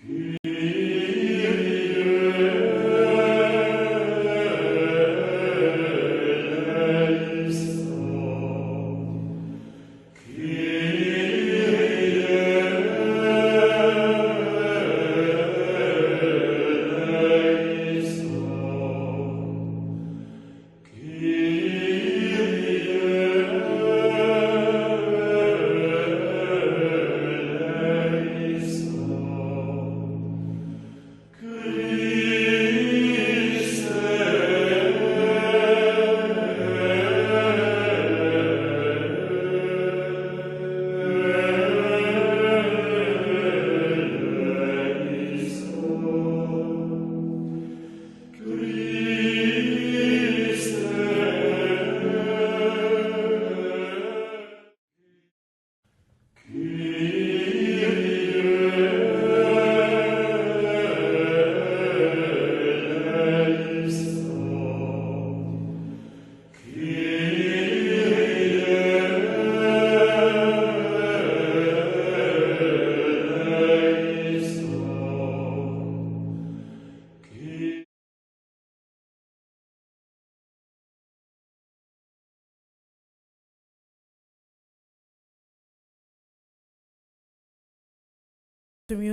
Mieux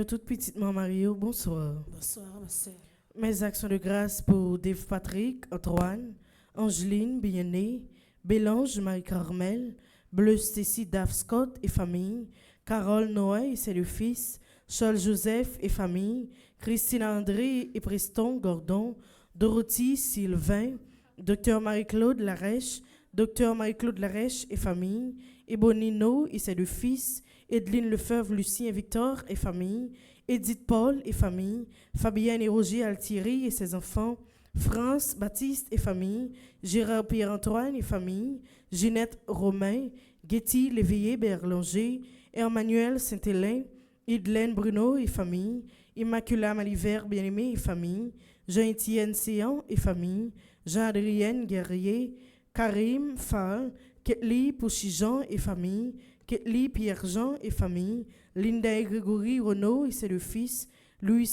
toute petite maman Mario, bonsoir. Bonsoir, ma sœur. Mes actions de grâce pour Dave Patrick, Antoine, Angeline, Bien-Aimée, Bélange, Marie-Carmel, Bleu Stacy, Dave Scott et famille, Carole Noé et ses deux fils, Charles Joseph et famille, Christine André et Preston Gordon, Dorothy, Sylvain, Docteur Marie-Claude Larèche, Docteur Marie-Claude Larèche et famille, Ebonino et ses deux fils, Edelyne Lefebvre, Lucie et Victor et famille, Edith Paul et famille, Fabienne et Roger Altieri et ses enfants, France, Baptiste et famille, Gérard Pierre-Antoine et famille, Ginette Romain, Getty Léveillé Berlanger, Emmanuel Saint-Hélène, Idelaine Bruno et famille, Immaculée Malivert Bien-Aimé et famille, Jean-Étienne Séan et famille, Jean-Adrienne Guerrier, Karim Fall, Ketli Pouchijan et famille, Ketli Pierre-Jean et famille, Linda et Grégory Renaud et ses deux fils, Louis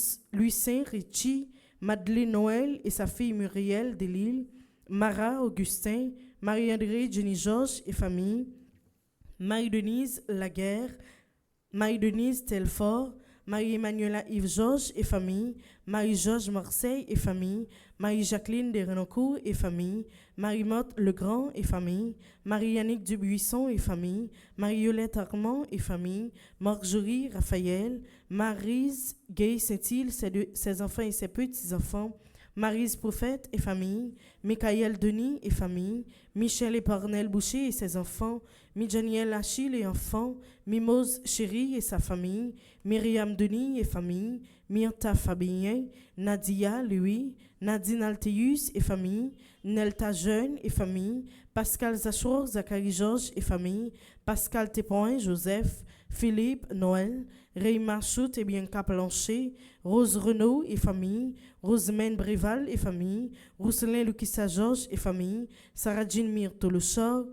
Saint-Richie, Madeleine Noël et sa fille Muriel Delille, Mara Augustin, Marie-André Jenny Georges et famille, Marie-Denise Laguerre, Marie-Denise Telfort, Marie-Emmanuela Yves-Georges et famille, Marie-Georges Marseille et famille, Marie-Jacqueline de Renoncourt et famille, Marie-Motte Legrand et famille, Marie-Yannick Dubuisson et famille, Marie-Yolette Armand et famille, Marjorie Raphaël, Maryse Gay Saint-Île, ses enfants et ses petits-enfants, Maryse Prophète et famille, Michael Denis et famille, Michel et Parnell Boucher et ses enfants, Midjaniel Achille et enfants, Mimose Chéri et sa famille, Myriam Denis et famille, Myrta Fabien, Nadia Louis, Nadine Alteus et famille, Nelta Jeune et famille, Pascal Zachour, Zachary Georges et famille, Pascal Tépoin, Joseph, Philippe, Noël, Rayma Choute et Bianca Plancher, Rose Renaud et famille, Rosemène Bréval et famille, Rousselin Lukissa Georges et famille, Sarah Jean Myrtolochor,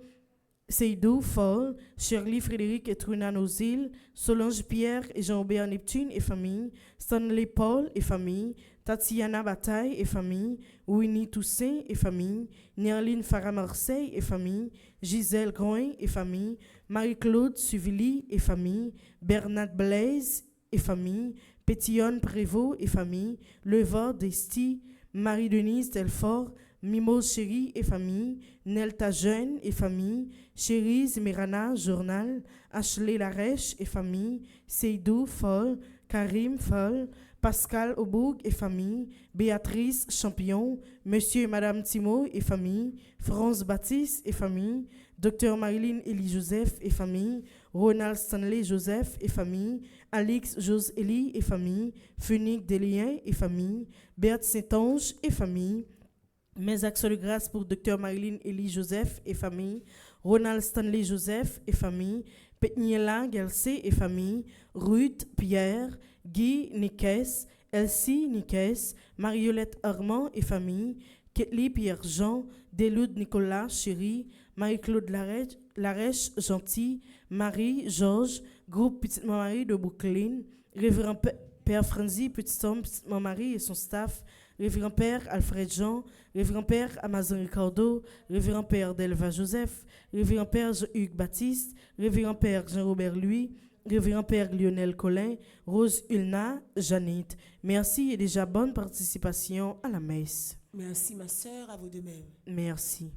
Seydou Fall, Shirley Frédéric et Truna Nozil, Solange Pierre et Jean-Aubert Neptune et famille, Stanley Paul et famille, Tatiana Bataille et famille, Winnie Toussaint et famille, Nerline Farah Marseille et famille, Gisèle Groin et famille, Marie-Claude Suvilly et famille, Bernard Blaise et famille, Pétillonne Prévost et famille, Levard Desti, Marie-Denise Telfort, Mimose Chéri et famille, Nelta Jeune et famille, Chérise Mirana Journal, Ashley Larèche et famille, Seydou Foll, Karim Foll, Pascal Aubourg et famille, Béatrice Champion, Monsieur et Madame Timo et famille, France Baptiste et famille, Docteur Marilyn Elie Joseph et famille, Ronald Stanley Joseph et famille, Alix Jose Elie et famille, Phoenix Delien et famille, Berthe Saint-Onge et famille. Mes actions de grâce pour Docteur Marilyn Elie Joseph et famille, Ronald Stanley Joseph et famille, Petniela Gelsé et famille, Ruth Pierre, Guy Niques, Elsie Niques, Mariolette Armand et famille, Ketli Pierre-Jean, Deloud Nicolas Chéri, Marie-Claude Larèche Gentil, Marie Georges, Groupe Petite Marie de Brooklyn, Révérend Père Franzi, petit homme, petite Marie et son staff, Révérend Père Alfred Jean, Révérend Père Amazon Ricardo, Révérend Père Delva Joseph, Révérend Père Jean-Hugues Baptiste, Révérend Père Jean-Robert Louis, Révérend Père Lionel Collin, Rose Ulna, Janine. Merci et déjà bonne participation à la messe. Merci ma sœur, à vous de même. Merci.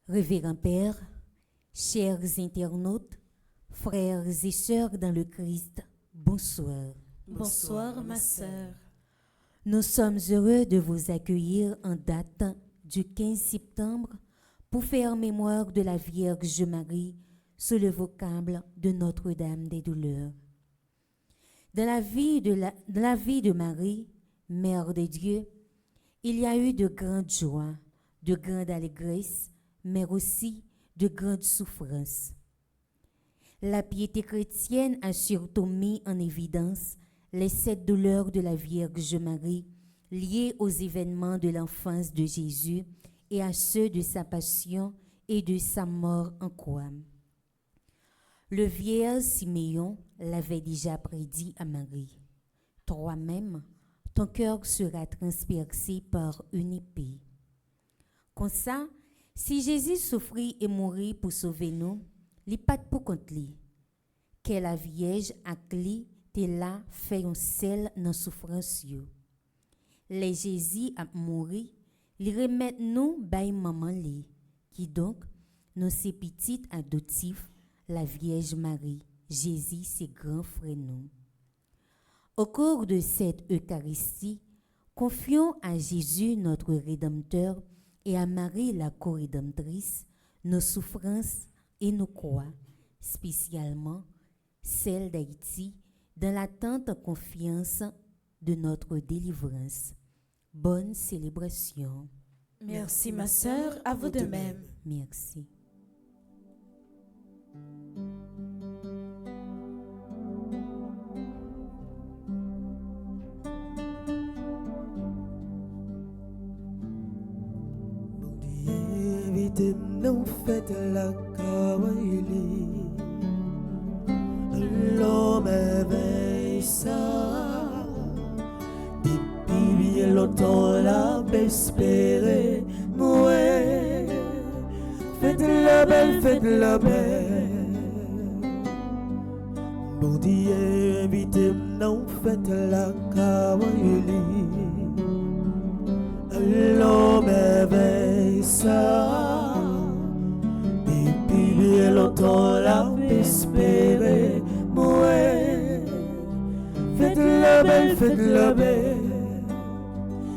Révérend Père, chers internautes, frères et sœurs dans le Christ, bonsoir. Bonsoir ma sœur. Nous sommes heureux de vous accueillir en date du 15 septembre pour faire mémoire de la Vierge Marie sous le vocable de Notre-Dame des Douleurs. Dans la vie de Marie, Mère de Dieu, il y a eu de grandes joies, de grandes allégresses, mais aussi de grandes souffrances. La piété chrétienne a surtout mis en évidence les 7 douleurs de la Vierge Marie liées aux événements de l'enfance de Jésus et à ceux de sa passion et de sa mort en croix. Le vieillard Siméon l'avait déjà prédit à Marie. Toi-même, ton cœur sera transpercé par une épée. Comme ça, si Jésus souffrit et mourit pour sauver nous, li pas pour contre lui. Que la Vierge a clé t'es là, fait un sel dans souffrance yo. Les Jésus a mouri, li remet nous bay maman li, qui donc nous c'est petite adoptif, la Vierge Marie. Jésus c'est grand frère nous. Au cours de cette Eucharistie, confions à Jésus notre Rédempteur et à Marie la co-rédemptrice nos souffrances et nos croix, spécialement celle d'Haïti, dans l'attente confiance de notre délivrance. Bonne célébration. Merci ma sœur, à vous de même. Merci. Évitez nous faites la kawaili. L'homme éveille ça. Depuis bien longtemps la espéré. Ouais. Faites la belle, faites la belle. Bon Dieu, évitez nous faites la kawaili. L'homme éveille ça. Depuis bien longtemps la espéré. Ouais. Faites la belle, faites la belle.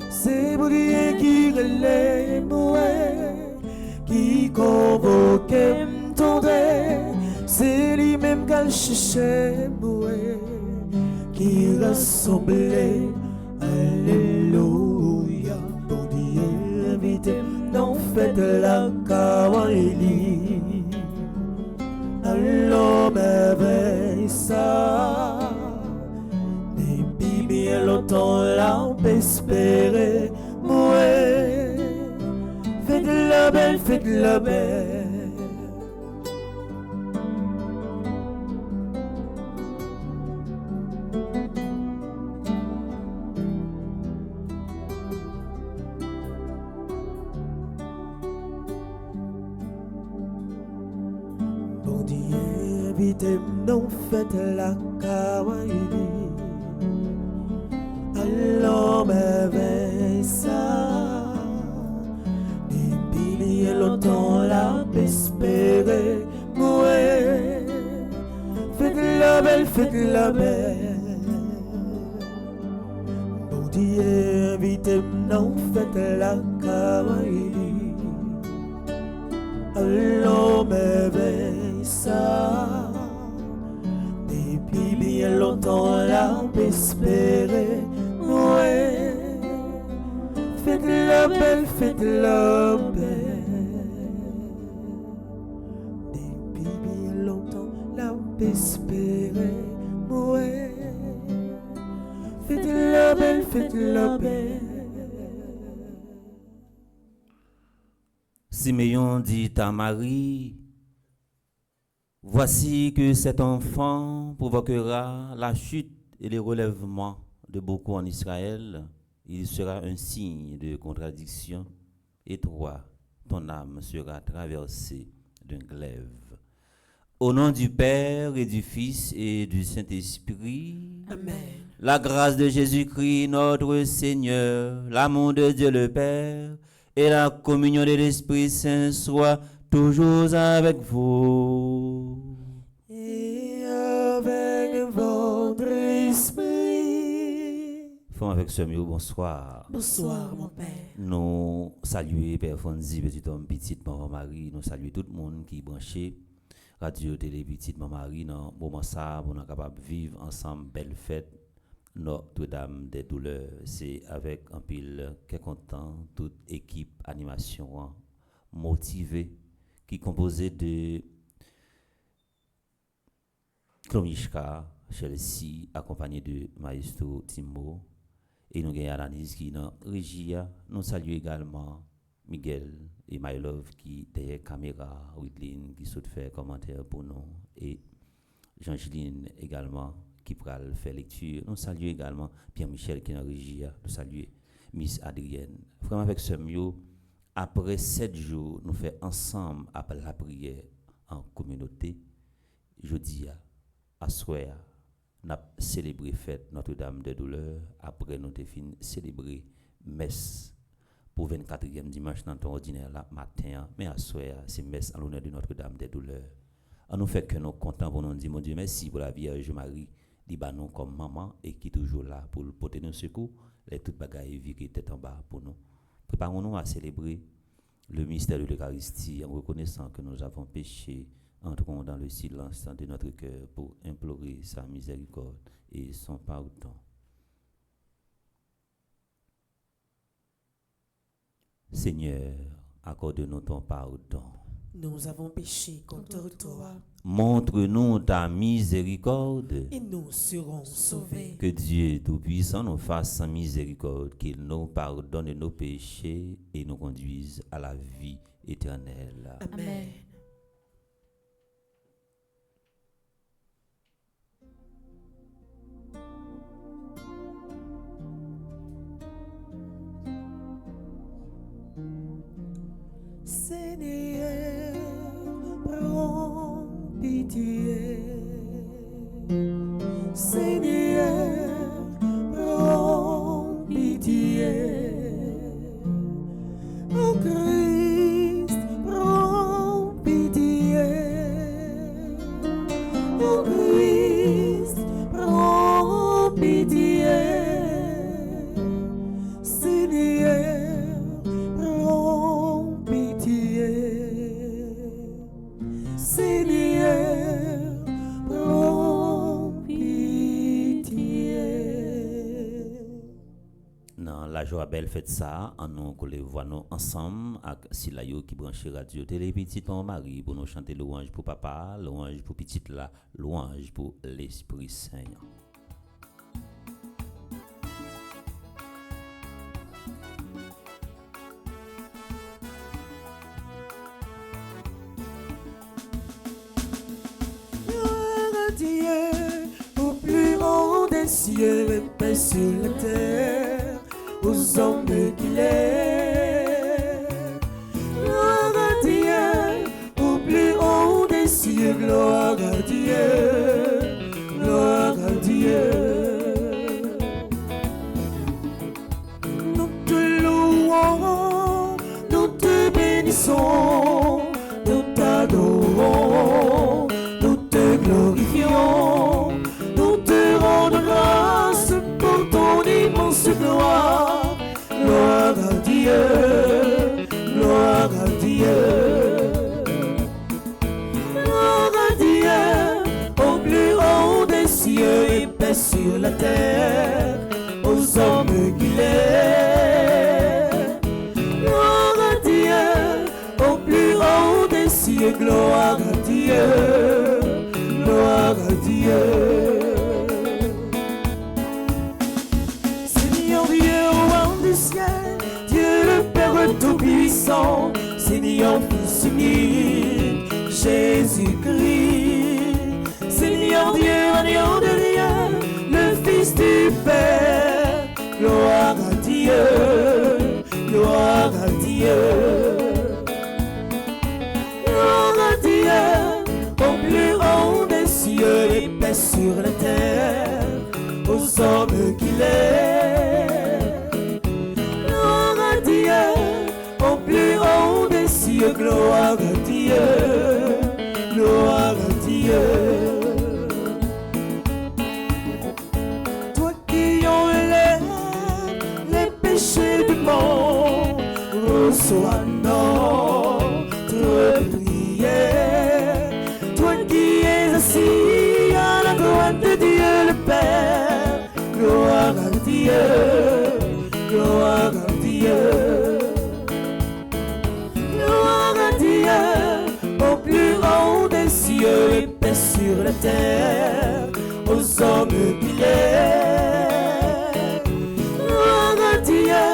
C'est pour Dieu qui relève, ouais. Qui convoque m'tendait. C'est lui-même qu'elle cherchait, ouais. Qui rassemblait. Alléluia. Bon Dieu, invitez, non faites la kawaili. L'homme éveille ça. Depuis bien longtemps, l'on peut espérer. Ouais. Faites la belle, faites la belle. Évitez nous faites la kawaili. Alors m'éveille ça. Depuis bien longtemps la espéré. Ouais. Faites la belle, faites la belle. Bon Dieu, évitez nous faites la kawaili. Alors m'éveille ça. Depuis bien longtemps la espéré. Ouais. Faites la belle, faites la belle. Depuis bien longtemps la espéré. Ouais. Faites la belle, faites la belle. Siméon dit à Marie, voici que cet enfant provoquera la chute et le relèvement de beaucoup en Israël. Il sera un signe de contradiction. Et toi, ton âme sera traversée d'un glaive. Au nom du Père et du Fils et du Saint-Esprit, Amen. la grâce de Jésus-Christ, notre Seigneur, l'amour de Dieu le Père, et la communion de l'Esprit Saint soit toujours avec vous. Et avec votre esprit. Femme avec ce mieux, bonsoir. Bonsoir mon Père. Nous saluons Père Fonzi, petit homme, petite maman Marie. Nous saluons tout le monde qui est branché. Radio, télé, petite maman Marie. Dans le moment ça, on est capable de vivre ensemble, belle fête. Notre-Dame des douleurs, c'est avec un pile qui est content, toute équipe animation motivée qui est composée de Klomishka, Chelsea, accompagné de Maestro Timo, et nous avons Alanis qui est dans Régia. Nous saluons également Miguel et My Love qui derrière caméra, Whitlin qui saute faire commentaire pour nous, et Jean-Juline également qui pourra faire lecture. Nous saluons également Pierre-Michel qui est en régie. Nous saluons Miss Adrienne. Vraiment avec ce mieux, après 7 jours, nous faisons ensemble après la prière en communauté. Je dis à soir, n'a célébré fête Notre-Dame des Douleurs. Après, nous avons fini célébrer messe pour 24e dimanche dans ton ordinaire là, matin. Mais à soir, c'est messe en l'honneur de Notre-Dame des Douleurs. On nous fait que nous contents pour nous dire, mon Dieu, merci pour la Vierge Marie, dit bah nous comme maman et qui est toujours là pour porter nos secours. Les toutes bagailles virées tête en bas pour nous. Préparons-nous à célébrer le mystère de l'Eucharistie en reconnaissant que nous avons péché. Entrons dans le silence de notre cœur pour implorer sa miséricorde et son pardon. Seigneur, accorde-nous ton pardon. Nous avons péché contre toi Montre-nous ta miséricorde. et nous serons sauvés. Que Dieu Tout-Puissant nous fasse sa miséricorde, qu'il nous pardonne nos péchés et nous conduise à la vie éternelle. Amen. Seigneur, prends pitié. Seigneur, prends pitié. Oh Christ, prends pitié. Oh Christ, prends pitié. Seigneur, prends pitié. Seigneur, prends pitié. Dans la joie belle fête ça, en nous que les voix nous ensemble avec Silayo qui branche radio télé petit ton mari pour nous chanter louange pour papa, louange pour petite là, louange pour l'Esprit Saint. Gloire à Dieu, au plus haut des cieux et paix sur la terre, aux hommes qu'il est. Gloire à Dieu, au plus haut des cieux, gloire à Dieu, gloire à Dieu. Nous te louons, nous te bénissons, nous t'adorons, nous te glorifions, nous te rendons grâce pour ton immense gloire. Gloire à Dieu, gloire à Dieu. Gloire à Dieu, au plus haut des cieux et paix sur la terre, aux hommes qu'il est. Gloire à Dieu, au plus haut des cieux, gloire à Dieu, gloire à Dieu. Seigneur Dieu, roi du ciel, Dieu le Père Tout-Puissant, Seigneur Fils unique, Jésus-Christ. Seigneur Dieu, agneau de Dieu, le Fils du Père, gloire à Dieu, gloire à Dieu. Gloire à Dieu, au plus haut des cieux et paix sur la terre, aux hommes qu'il est. Gloire à Dieu, au plus haut des cieux, gloire à Dieu, gloire à Dieu. Toi qui enlèves les péchés du monde, reçois notre prière. Toi qui es assis à la droite de Dieu le Père, gloire à Dieu, gloire à Dieu. Gloire à Dieu, au plus haut des cieux et paix sur la terre, aux hommes qu'il est. Gloire à Dieu,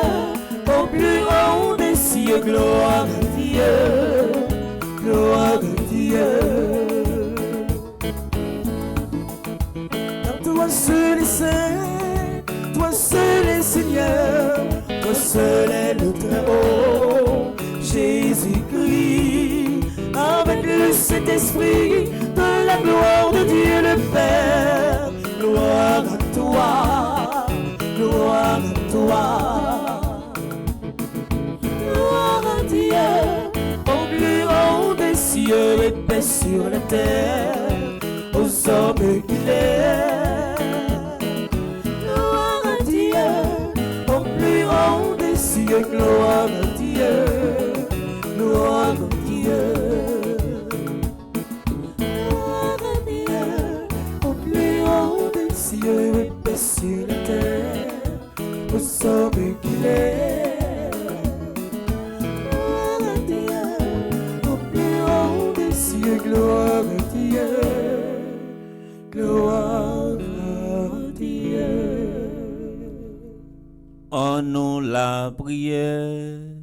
au plus haut des cieux, gloire à Dieu, gloire à Dieu. Car toi seul est saint, toi seul est Seigneur, toi seul est le très haut, Jésus-Christ, avec le Saint-Esprit, de la gloire de Dieu le Père, gloire sur la terre, aux hommes qu'il est. Gloire à Dieu, au plus haut des cieux, gloire à Dieu, gloire à Dieu. En nous la prière.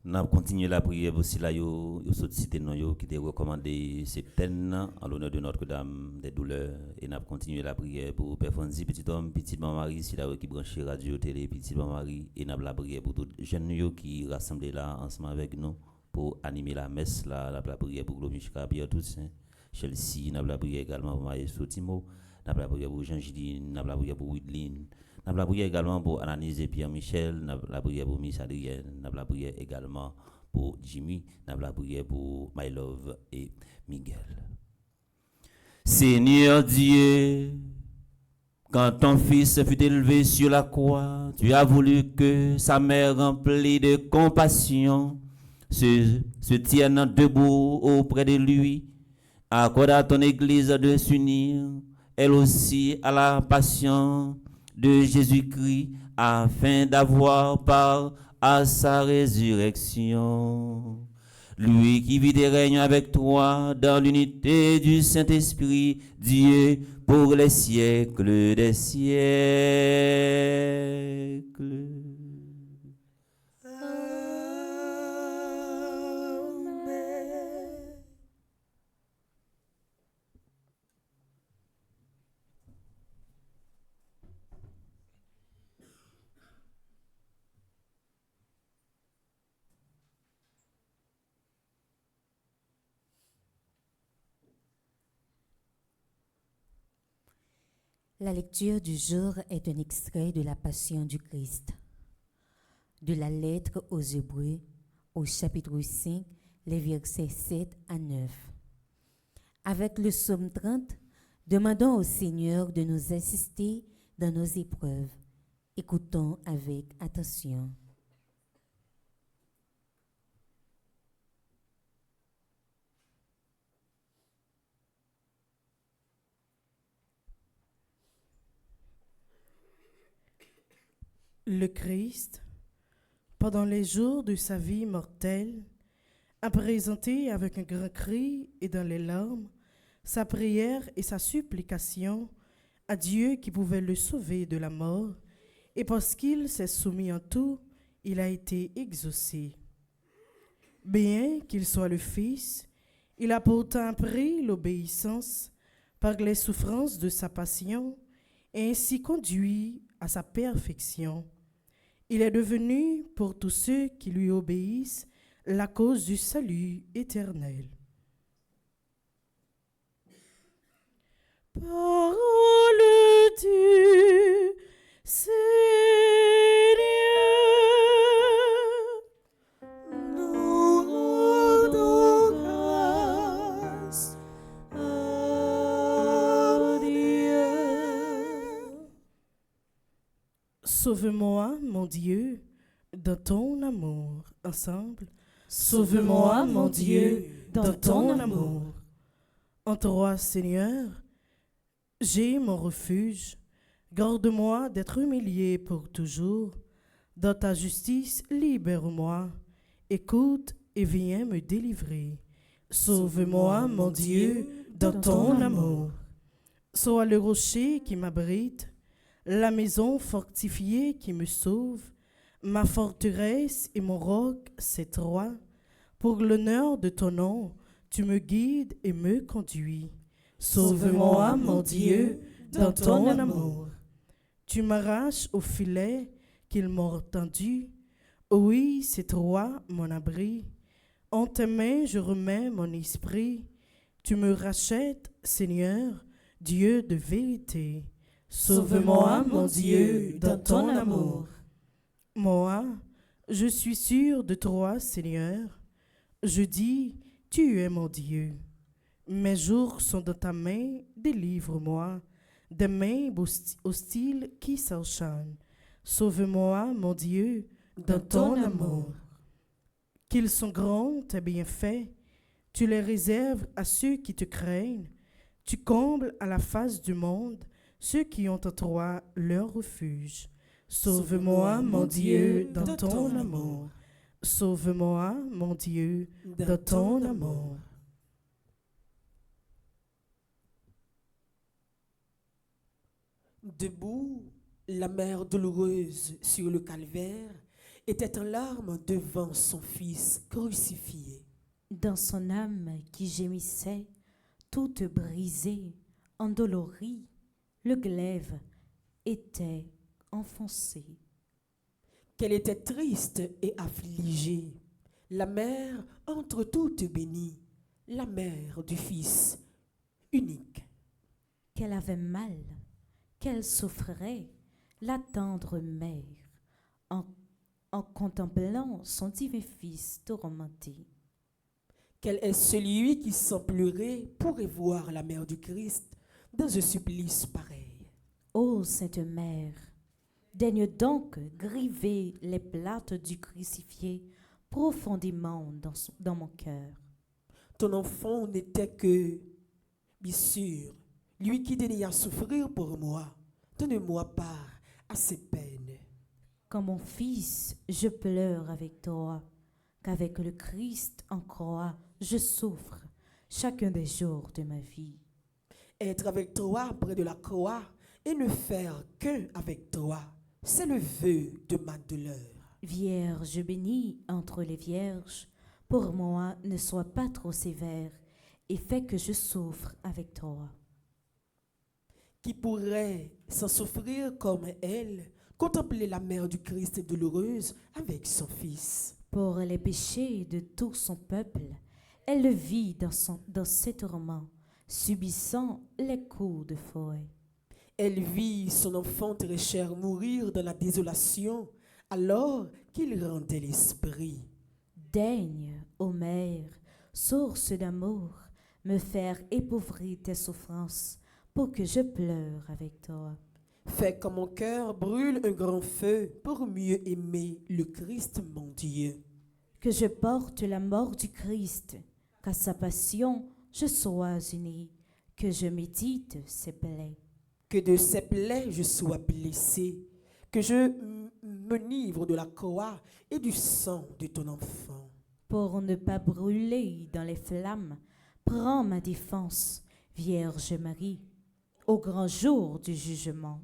Nous continuons la prière aussi là, yo sorti cité non yo qui était recommandé septaine en l'honneur de Notre-Dame des douleurs et nous continuons la prière pour Père Fonzi, petit homme, petite maman Marie, si là qui branche radio télé, petite maman Marie et nous la prière pour tous les jeunes yo qui rassemblés là ensemble avec nous pour animer la messe là, la prière pour Glomishka, Pierre Toussaint, Chelsea, nous la prière également pour Maestro Timo, nous la prière pour Jean-Gilles, nous la prière pour Widlin. Nous la prière également pour Ananis et Pierre-Michel, nous la prière pour Miss Adrienne, nous la prière également pour Jimmy, nous la prière pour My Love et Miguel. Seigneur Dieu, quand ton fils fut élevé sur la croix, tu as voulu que sa mère remplie de compassion se tienne debout auprès de lui. Accorde à ton Église de s'unir, elle aussi, à la passion de Jésus-Christ, afin d'avoir part à sa résurrection. Lui qui vit et règne avec toi dans l'unité du Saint-Esprit, Dieu, pour les siècles des siècles. La lecture du jour est un extrait de la Passion du Christ. De la lettre aux Hébreux, au chapitre 5, les versets 7 à 9. Avec le psaume 30, demandons au Seigneur de nous assister dans nos épreuves. Écoutons avec attention. Le Christ, pendant les jours de sa vie mortelle, a présenté avec un grand cri et dans les larmes sa prière et sa supplication à Dieu qui pouvait le sauver de la mort, et parce qu'il s'est soumis en tout, il a été exaucé. Bien qu'il soit le Fils, il a pourtant appris l'obéissance par les souffrances de sa passion et ainsi conduit à sa perfection. Il est devenu, pour tous ceux qui lui obéissent, la cause du salut éternel. Parole du Seigneur, nous rendons grâce à Dieu. Sauve-moi, mon Dieu, dans ton amour. Ensemble. Sauve-moi, mon Dieu, dans ton amour. En toi, Seigneur, j'ai mon refuge. Garde-moi d'être humilié pour toujours. Dans ta justice, libère-moi. Écoute et viens me délivrer. Sauve-moi, mon Dieu, dans ton amour. Sois le rocher qui m'abrite, la maison fortifiée qui me sauve, ma forteresse et mon roc, c'est toi. Pour l'honneur de ton nom, tu me guides et me conduis. Sauve-moi, mon Dieu, dans ton amour. Tu m'arraches au filet qu'ils m'ont tendu. Oui, c'est toi, mon abri. En tes mains, je remets mon esprit. Tu me rachètes, Seigneur, Dieu de vérité. Sauve-moi, mon Dieu, dans ton amour. Moi, je suis sûr de toi, Seigneur. Je dis, tu es mon Dieu. Mes jours sont dans ta main, délivre-moi des mains hostiles qui s'enchaînent. Sauve-moi, mon Dieu, dans ton amour. Qu'ils sont grands tes bienfaits, tu les réserves à ceux qui te craignent. Tu combles à la face du monde ceux qui ont en toi leur refuge. Sauve-moi, mon Dieu, dans ton amour. Sauve-moi, mon Dieu, dans ton amour. Debout, la mère douloureuse sur le calvaire était en larmes devant son fils crucifié. Dans son âme qui gémissait, toute brisée, endolorie, le glaive était enfoncé. Qu'elle était triste et affligée, la mère entre toutes bénies, la mère du Fils unique. Qu'elle avait mal, qu'elle souffrait, la tendre mère, en contemplant son divin Fils tourmenté. Quel est celui qui sans pleurer pourrait voir la mère du Christ dans un supplice pareil? Ô Sainte Mère, daigne donc griver les plates du crucifié profondément dans mon cœur. Ton enfant n'était que, bien sûr, lui qui daigna souffrir pour moi. Donne-moi part à ses peines. Comme mon fils, je pleure avec toi, qu'avec le Christ en croix, je souffre chacun des jours de ma vie. Être avec toi près de la croix et ne faire qu'un avec toi, c'est le vœu de ma douleur. Vierge bénie entre les vierges, pour moi ne sois pas trop sévère et fais que je souffre avec toi. Qui pourrait, sans souffrir comme elle, contempler la mère du Christ douloureuse avec son fils? Pour les péchés de tout son peuple, elle le vit dans ses tourments, subissant les coups de fouet. Elle vit son enfant très cher mourir dans la désolation, alors qu'il rendait l'esprit. Daigne, ô Mère, source d'amour, me faire éprouver tes souffrances, pour que je pleure avec toi. Fais que mon cœur brûle un grand feu pour mieux aimer le Christ mon Dieu. Que je porte la mort du Christ, qu'à sa passion je sois unie, que je médite ses plaies. Que de ses plaies je sois blessé, que je m'enivre de la croix et du sang de ton enfant. Pour ne pas brûler dans les flammes, prends ma défense, Vierge Marie, au grand jour du jugement.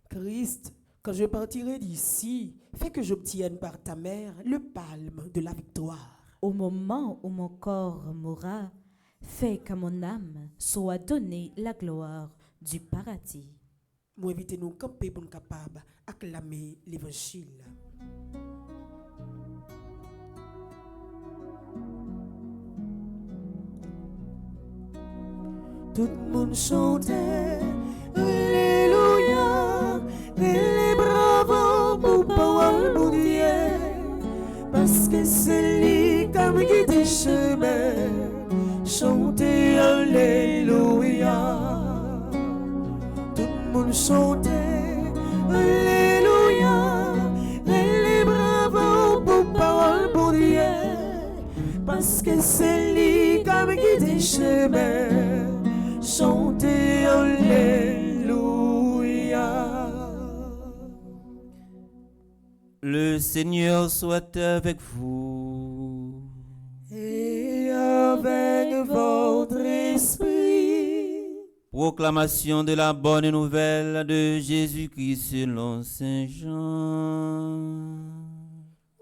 Christ, quand je partirai d'ici, fais que j'obtienne par ta mère le palme de la victoire. Au moment où mon corps mourra, fais qu'à mon âme soit donnée la gloire du paradis. Moi, invitez-nous camper pour nous capables acclamer l'évangile. Tout le monde chantait Alléluia, et les bravos pour parole pour Dieu, parce que c'est lui comme qui des chemins, chantez Alléluia. Tout le monde chantait Alléluia, et les bravos pour parole pour Dieu, parce que c'est lui comme qui des chemins, chantez Alléluia. Le Seigneur soit avec vous. Et avec votre esprit. Proclamation de la bonne nouvelle de Jésus-Christ selon Saint Jean.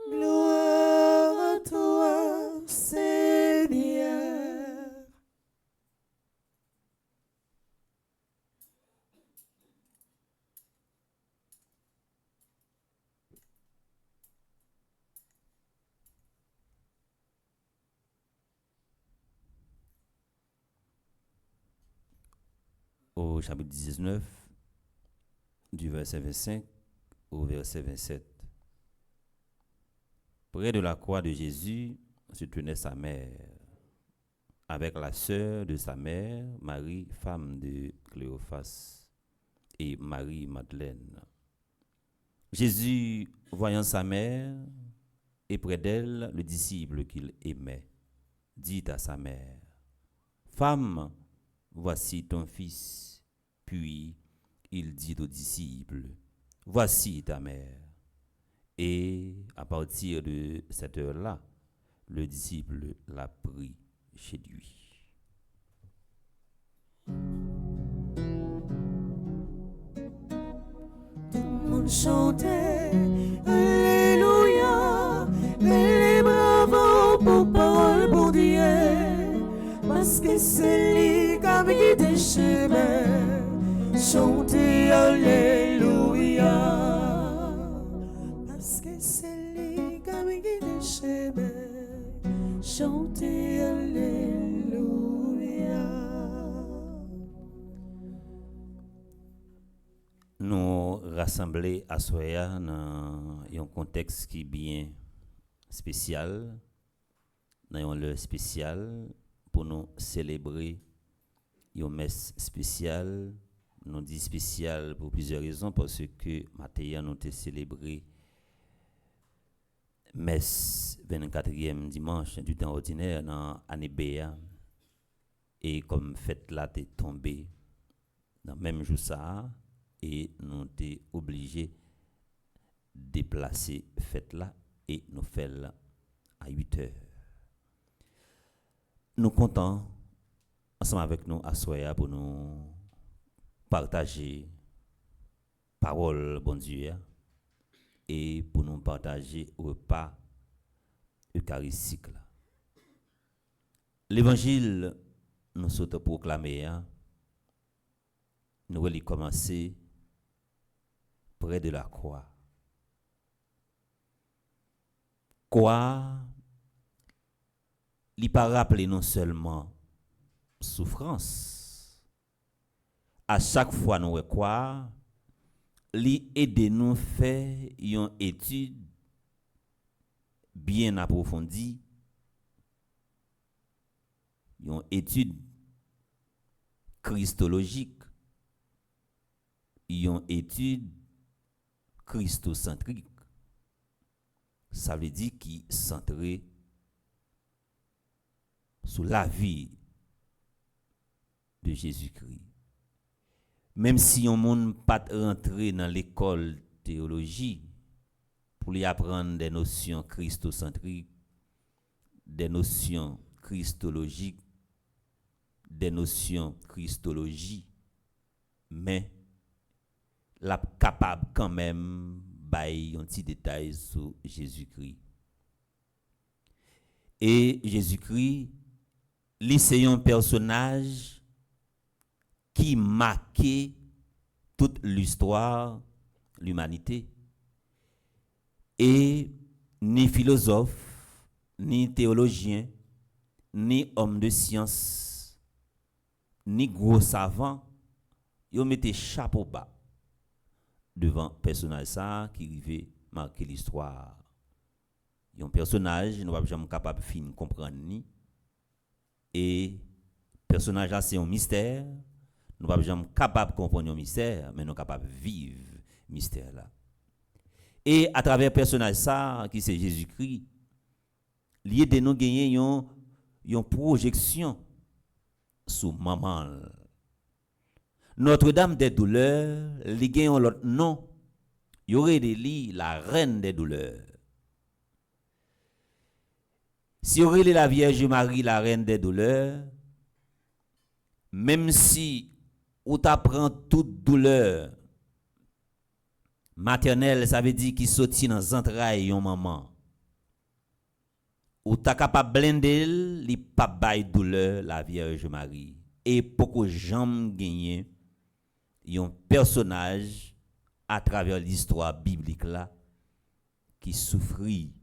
Gloire à toi, Seigneur. Au chapitre 19, du verset 25 au verset 27. Près de la croix de Jésus se tenait sa mère, avec la sœur de sa mère, Marie, femme de Cléophas, et Marie-Madeleine. Jésus, voyant sa mère, et près d'elle le disciple qu'il aimait, dit à sa mère, « Femme, voici ton fils. » Puis il dit aux disciples, voici ta mère. Et à partir de cette heure-là, le disciple l'a pris chez lui. Tout le monde chantait Alléluia, mais les bravos pour parole pour Dieu, parce que c'est lui qui a guidé chemin. Chantez Alléluia, parce que c'est lui qui a guidé chemin. Chantez Alléluia. Nous rassembler à Soya dans un contexte qui est bien spécial, dans un lieu spécial pour nous célébrer une messe spéciale. Nous dit spécial pour plusieurs raisons, parce que maintenant nous avons célébré messe 24e dimanche du temps ordinaire dans l'année Béa, et comme fête là t'est tombée dans le même jour ça, et nous sommes obligés de déplacer fête là et nous faire à 8 heures. Nous comptons ensemble avec nous à Soya pour nous partager parole bon Dieu et pour nous partager repas eucharistique. L'évangile nous sommes proclamé, nous allons commencer près de la croix. Quoi, il pas rappeler non seulement souffrance. À chaque fois nous quoi, li aider nous faire une étude bien approfondie, une étude christologique, une étude christocentrique. Ça veut dire qui centré sur la vie de Jésus-Christ. Même si on ne pas rentrer dans l'école théologie pour y apprendre des notions christocentriques, des notions christologiques, des notions christologie, mais la capable quand même bailler un petit détail sur Jésus-Christ. Et Jésus-Christ, c'est un personnage qui marquait toute l'histoire, l'humanité. Et ni philosophe, ni théologien, ni homme de science, ni gros savant, ils mettaient chapeau bas devant personnage ça qui arrivait marquer l'histoire. Un personnage, nous ne sommes jamais capables de fin comprendre ni. Et personnage là c'est un mystère. Nous ne sommes jamais capables de comprendre un mystère, mais nous sommes capables de vivre mystère là. Et à travers personnage ça qui c'est Jésus-Christ, lié de nous gagner une projection sur maman. Notre-Dame des douleurs, li gagne l'autre nom. Y aurait des lits la reine des douleurs. Si y aurait la Vierge Marie la reine des douleurs, même si ou t'apprend toute douleur maternelle, ça veut dire qu'il sortit dans les entrailles yon maman. Ou t'as capable blender li pa bay douleur la Vierge Marie. Et pourquoi jamais gagner un personnage à travers l'histoire biblique là qui souffrit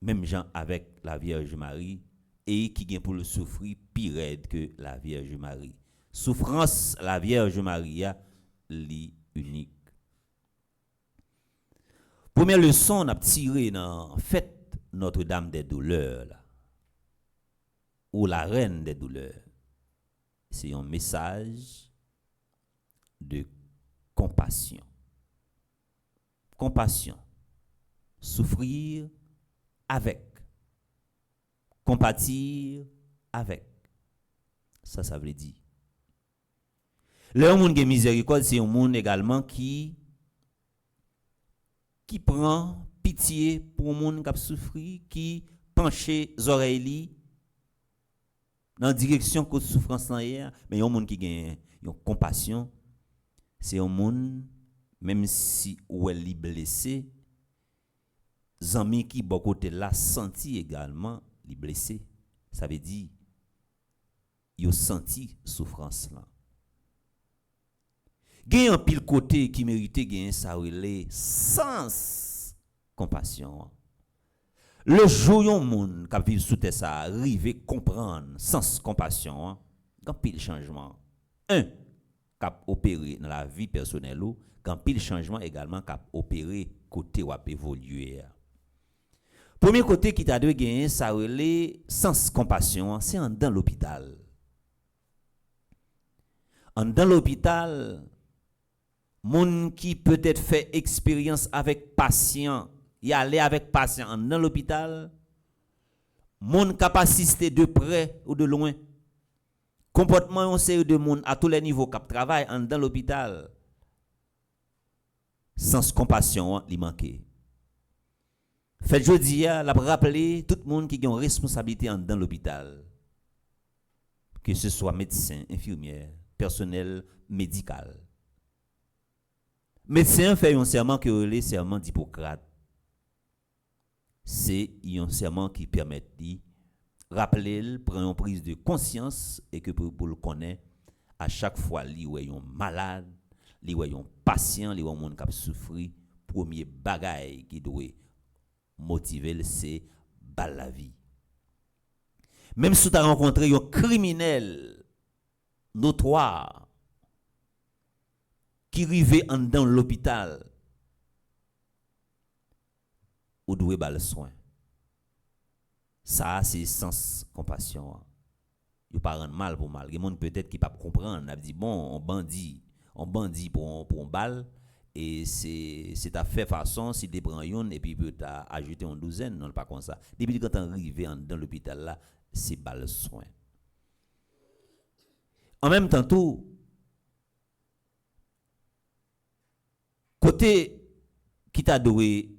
même gens avec la Vierge Marie et qui vient pour le souffrir pire que la Vierge Marie. Souffrance la Vierge Marie li unique. Première leçon on a tiré dans fête Notre-Dame des douleurs là, ou la reine des douleurs. C'est un message de compassion. Compassion. Souffrir avec. Compatir avec. Ça veut dire. Le monde qui miséricorde, c'est un monde également qui prend pitié pour un monde qui a souffert, qui penche les oreilles dans la direction de la souffrance hier, mais un monde qui a une compassion, c'est un monde, même si ou elle est blessé, zami qui bon côté là senti également les blessé. Ça veut dire yo senti souffrance là. Gen un pile côté qui mérite gen ça relé sens compassion. Le jour yon moun qui vivre sous terre ça arriver comprendre sens compassion, gan pile changement. Un cap opérer dans la vie personnelle ou gan pile changement également cap opérer côté ou évoluer. Premier côté qui t'a dû gagner ça relé sens compassion, c'est en dans l'hôpital. En dans l'hôpital, moun qui peut-être fait expérience avec patient, y aller avec patient dans l'hôpital, moun capacité de près ou de loin. Comportement on série de moun à tous les niveaux qui travaille dans l'hôpital. Sens compassion li manqué. Fait jodi a la rappeler tout le monde qui a une responsabilité dans l'hôpital. Que ce soit médecin, infirmière, personnel médical. Médecin fait un serment que le serment d'Hippocrate. C'est un serment qui permet de rappeler, prendre une prise de conscience et que pour le connaître à chaque fois li ou un malade, li ou un patient, li ou un monde qui a souffert, premier bagage qui doit motiver c'est bal la vie. Même si tu as rencontré un criminel notoire qui arrive dans l'hôpital, ou doit bal soin. Ça c'est sens compassion. Yo pas rendre mal pour mal. Il y a monde peut-être qui pas comprendre, a dit bon, on bandit pour un balle. Et c'est à faire façon si des prend une et puis peut ajouter une douzaine, non pas comme ça. Depuis quand on arrive dans l'hôpital là, c'est balle soin. En même temps tout côté qui t'a doué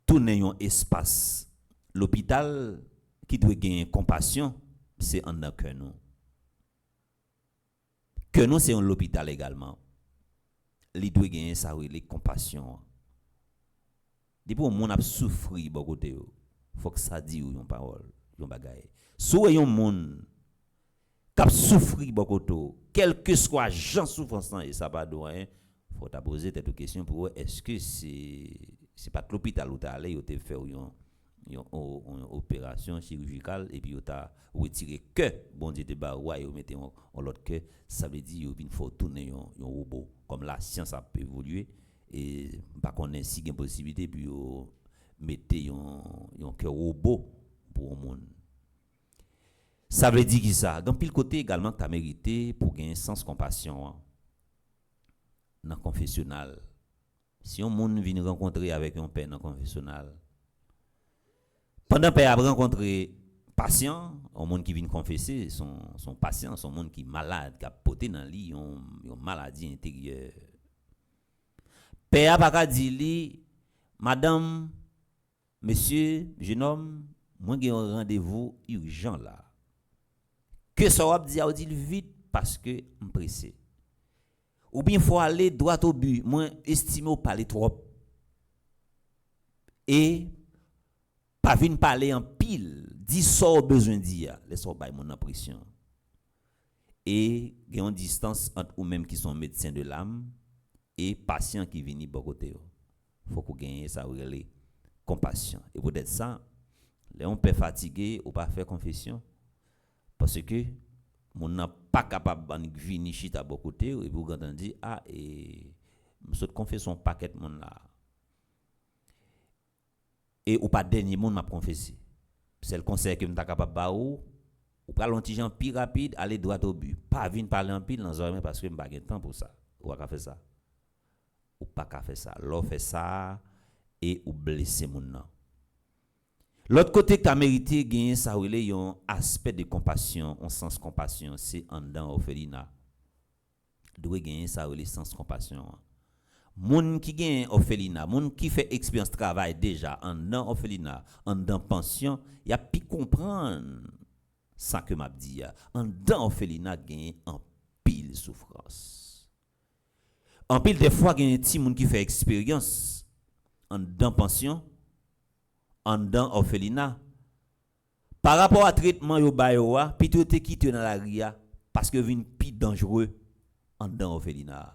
tourner un espace, l'hôpital qui doit gagner compassion, c'est en dans que nous. Que nous c'est l'hôpital également. Li doit gagner ça les compassion. Depuis on moun a souffri bon côté yo, faut que ça dit une parole, yon bagaille. Sou yon moun k'ap souffri bon côté, quel que soit gens souffrance et ça pas doyen, faut ta poser cette question pour est-ce que c'est pas l'hôpital où tu allé ou te faire une opération chirurgicale et puis tu as retiré que bon Dieu te ba ouais ou mettez en l'autre que ça veut dire il faut tourner un robot comme la science a évolué et pas connaît si une possibilité puis mettez un cœur robot pour le monde. Ça veut dire qui ça dans pile côté également tu as mérité pour gagner sens compassion dans confessionnal. Si un monde vient rencontrer avec un père dans confessionnal, pendant que tu rencontré patient, un monde qui vient confesser son patient, son monde qui est malade, qui a poté dans le lit, une maladie intérieure. Père a dit, madame, monsieur, jeune homme, moi j'ai un rendez-vous urgent là. Que ça va dire, dit vite parce que je suis pressé. Ou bien faut aller droit au but, moi estime ou parler trop. Et pas venir parler en pile, dis ça besoin dire, laisse pas mon impression. Et il y a une distance entre ou même qui sont médecins de l'âme et patients qui viennent de côté. Faut qu'on gagne ça relais compassion. Et peut-être ça, les on peut fatiguer ou pas faire confession parce que mon n'a pas capable de venir chita à côté et vous quand on dit ah et me confession paquet mon là. Et ou pas dernier monde m'a confessé. C'est le conseil que m'ta capable ba ou pral un petit gens plus rapide aller droit au but. Pas venir parler en pile dans oreille parce que m'pa gen temps pour ça. Ou pas faire ça. Ou pas ka faire ça. L'on fait ça et ou blesser mon nan. L'autre côté que tu as mérité gagner ça relé un aspect de compassion, un sens compassion, c'est en dans orphelinat. doit gagner ça le sens compassion. Moun qui gagne orphelinat, moun qui fait expérience travail déjà en dans orphelinat, en dans pension, y a pi comprendre ça que m'a dit. En dans orphelinat gagne en pile souffrance. En pile des fois gagne ti moun qui fait expérience en dans pension, en dans orphelinat. Par rapport à traitement yo ba yo, plutôt te quitté dans la ria parce que vinn pi dangereux en dans orphelinat.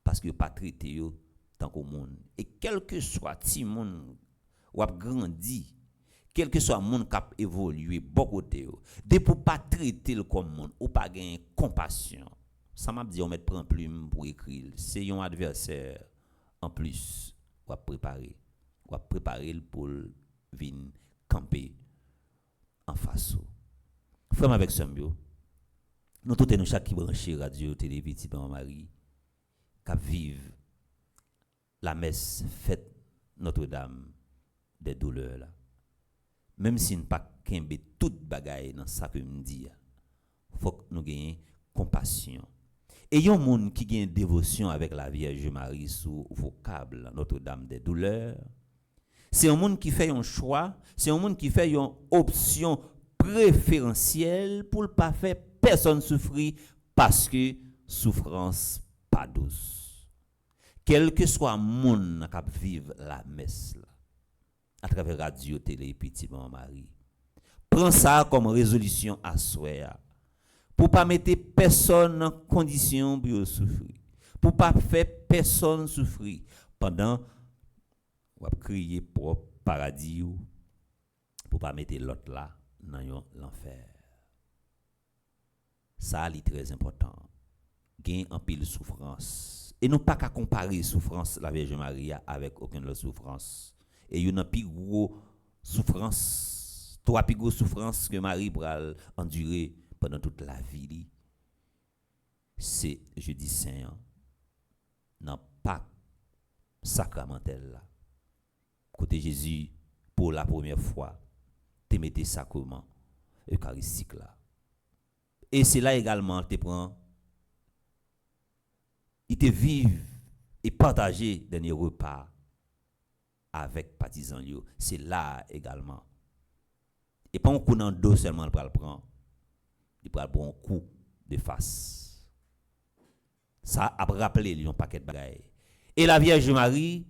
Parce que pas traité yo tant qu'au monde et quel que soit ti monde ou a grandi quel que soit monde qui a évolué beaucoup côté yo de pour pas traiter le comme monde ou pas gagner compassion ça m'a dit on mettre prend plume pour écrire c'est un adversaire en plus ou préparer pour venir camper en face frère avec Sambio nous tous nous chaque qui branché radio télé petit maman Marie qui vivent la messe fête Notre-Dame des douleurs là. Même si nous pas kembe toute bagaille dans ça que me dit, faut que nous gagnions compassion. Et yon monde qui gagne dévotion avec la Vierge Marie sous vocable Notre-Dame des douleurs, c'est un monde qui fait un choix, c'est un monde qui fait une option préférentielle pour ne pas faire personne souffrir parce que souffrance pas douce. Quel que soit monde qui vive la messe là, à travers radio, télé, petit maman Marie, prends ça comme résolution à souhait pour pas mettre personne en condition pour souffrir, pour pas faire personne souffrir pendant ou crier pour paradis ou pour pas mettre l'autre là dans l'enfer. Ça est très important. Gain en pile souffrance. Et non pas qu'à comparer souffrance la Vierge Marie avec aucune autre souffrance. Et il y a une plus gros souffrance, trois plus grosses souffrances que Marie pourra endurer pendant toute la vie. C'est jeudi saint, non pas sacramentel là. Côté Jésus, pour la première fois, te mettez sacrement eucharistique là. Et c'est là également te prend il te vive et partager dernier repas avec partisans yo, c'est là également. Et pas un coup dans le dos seulement pour le prendre. Il prend un coup de face. Ça a rappelé un paquet de bagailles. Et la Vierge Marie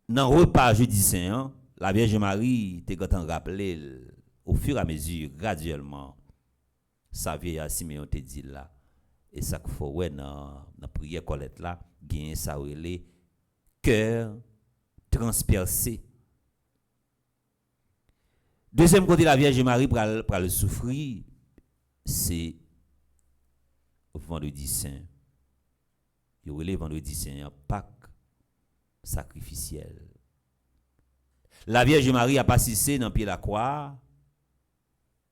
dans le repas jeudi saint, la Vierge Marie te quand rappelé au fur et à mesure graduellement sa vieille Siméon te dit là. Et ça qu'il faut ouais dans prière Colette là, gain ça relé cœur transpercé. Deuxième côté la Vierge Marie pour le souffrir, c'est vendredi saint. Il relève vendredi saint Pâques sacrificiel. La Vierge Marie a passé dans pied la croix.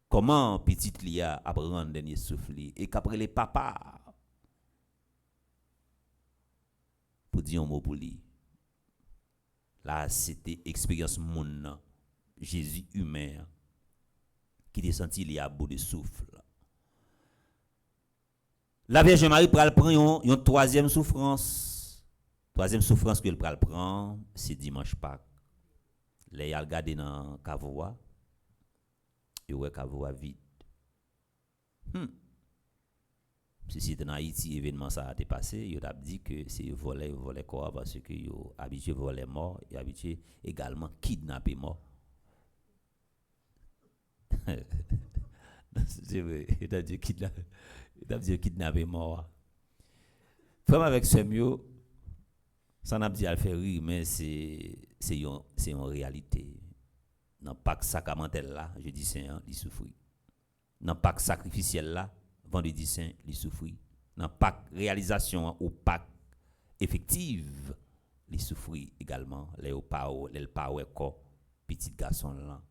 Comment petite Lia a pris un dernier souffle et qu'après les papas pour dire un mot pour lui. Là, c'était expérience mon Jésus humain qui descendit il y a bout de souffle. La Vierge Marie pral prend une troisième souffrance. Troisième souffrance que elle pral prend, c'est dimanche Pâques. Les y a regardé dans Cavoa. Et ouais Cavoa vide. Si c'était en Haïti, événement ça a été passé, il a dit que c'est voler quoi parce que yo habitué voler mort, et habitué également kidnapper mort. C'est vrai, il a dit kidnapper mort. Frère avec ce mieux, ça n'a dit à faire rire, mais c'est une réalité. Dans Pâques sacramentel là, jeudi saint, il souffre. Dans Pâques sacrificiel là, vendredi saint, il souffre. Dans Pâques réalisation ou Pâques effective, il souffre également. Les power corps, petit garçon là.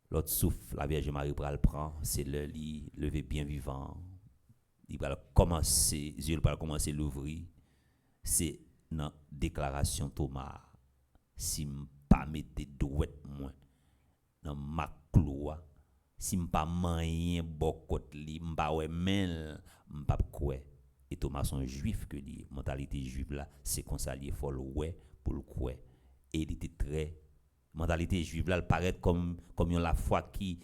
L'autre souffle, la Vierge Marie pral prend, c'est le lit levé bien vivant. Il va commencer, Dieu va commencer l'ouvrir. C'est dans déclaration Thomas. Si pas mettre douette moins dans ma cloie, si pas moyen bokot li m'pa wè men m'pas quoi. Et Thomas son juif que dit mentalité juive là, c'est qu'on s'allie faut le ouais pour le quoi. Et il était très mentalité juive là, elle paraît comme la foi qui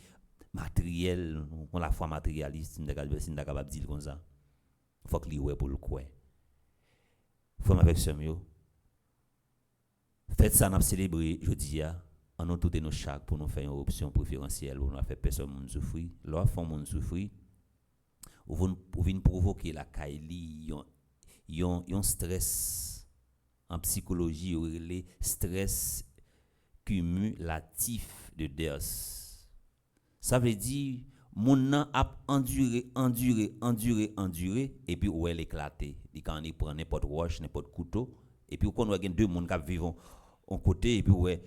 matériel, on la foi matérialiste, si on est capable de dire comme ça. Faut que lui ouais pour le quoi. Faut avec ce mieux. Faites ça n'a célébrer jeudi en nous tout nos chaque pour nous faire une option préférentielle pour nous faire personne monde souffrir. Là font monde souffrir. Vous venez provoquer la Kaili yon stress en psychologie ou les stress cumulatif de Deus. Ça veut dire mon nan a enduré et puis où elle éclaté. Il quand il prend n'importe roche, n'importe couteau et puis qu'on voit deux monde qui vivent en côté et puis ouais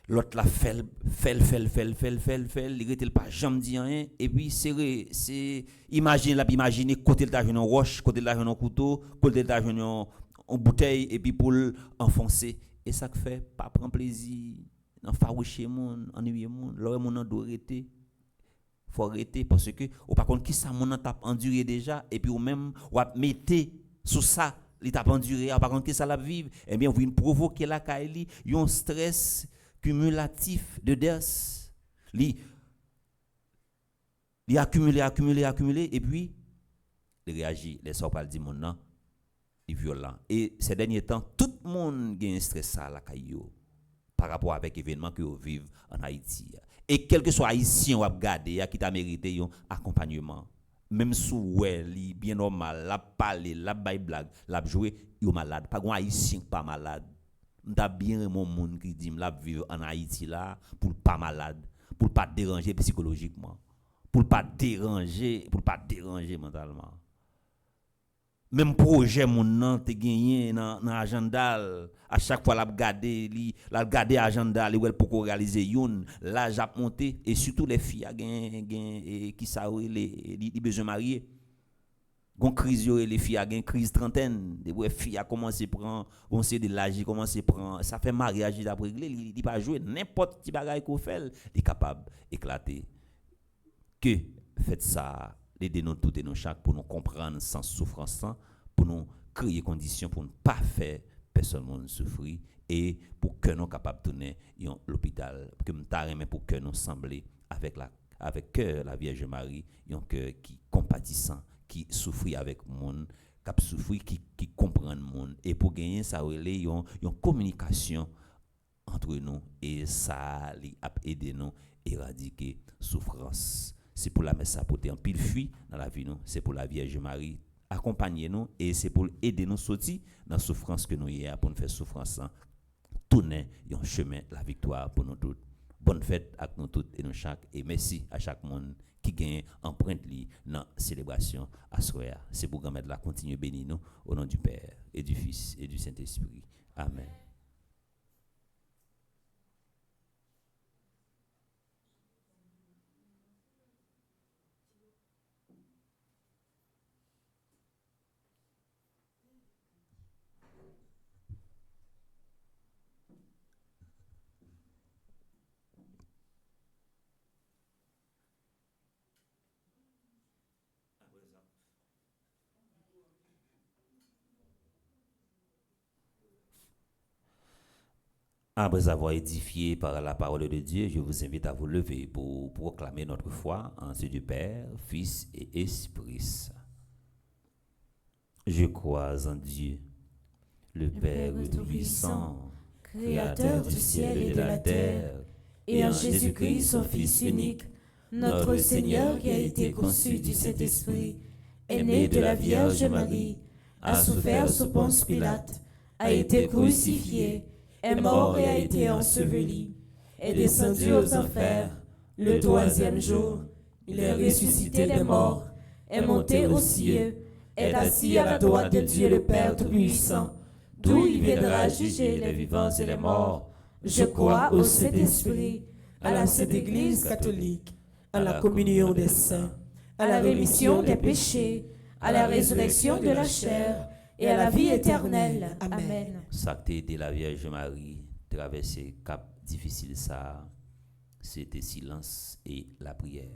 l'autre la fait il était pas jamais dit rien et puis c'est imaginer côté de la jeune roche, côté de la jeune couteau, côté de la jeune en bouteille et puis pour enfoncer et ça fait pas prendre plaisir en faroucher monde, ennuyer monde, leur monde doit arrêter. Faut arrêter parce que ou par contre qui ça mon t'a enduré déjà et puis ou même ou mettre sous ça il t'a enduré par contre qui ça la vivre et bien vous provoquer la Kaili un stress cumulatif de Deus li accumuler et puis il réagit les sort pas dit mon nan il violent et ces derniers temps tout le monde gagne un stress ça la caillou par rapport avec événement que vous vivez en Haïti. Et quel que soit haïtien ou regarder qui t'a mérité un accompagnement même sous li bien normal la parler la bail blague la jouer yo malade pas un haïtien pas malade m'ta bien mon monde qui dit la vivre en Haïti là pour pas malade pour pas déranger psychologiquement pour pas déranger mentalement même projet mon nan te gagné dans agenda à chaque fois la regarder agenda li pour réaliser yon là j'ai monté et surtout les filles a gain qui ça les besoin marier gon crise yo les filles a gain crise trentaine des filles a commencé prendre on sait de l'âge commencer prendre ça fait mariage d'après régler il pas jouer n'importe petit bagaille qu'on fait il capable éclater que faites ça aider nous toutes et nous chaque pour nous comprendre sans souffrance pour nous créer conditions pour ne pas faire personne souffrir et pour que nous capable tourner l'hôpital que me pour que nous sembler avec cœur la Vierge Marie un cœur qui compatissant qui souffrit avec monde qui souffrit qui comprend monde et pour gagner ça relé une communication entre nous et ça a aider nous éradiquer souffrance. C'est pour la messe apporter en pile fuit dans la vie nous, c'est pour la Vierge Marie accompagner nous et c'est pour aider nous sortir dans la souffrance que nous y a pour nous faire souffrance tourner un chemin la victoire pour nous toutes. Bonne fête à nous toutes et nous chaque et merci à chaque monde qui gagne empreinte li dans célébration à soir. C'est pour que la continue bénir nous au nom du Père et du Fils et du Saint-Esprit. Amen. Après avoir édifié par la parole de Dieu, je vous invite à vous lever pour proclamer notre foi en Dieu du Père, Fils et Esprit Saint. Je crois en Dieu, le Père Tout-Puissant, Créateur du ciel et de la terre, et en Jésus-Christ, son Fils unique, notre Seigneur qui a été conçu du Saint-Esprit, est né de la Vierge Marie, a souffert sous Ponce Pilate, a été crucifié, est mort et a été enseveli, est descendu aux enfers, le troisième jour, il est ressuscité des morts, est monté aux cieux, est assis à la droite de Dieu le Père Tout-Puissant, d'où il viendra juger les vivants et les morts. Je crois au Saint-Esprit, à la Sainte Église catholique, à la communion des saints, à la rémission des péchés, à la résurrection de la chair, et à la vie éternelle. Amen. Sacré de la Vierge Marie, traverser cap difficile ça, c'était silence et la prière.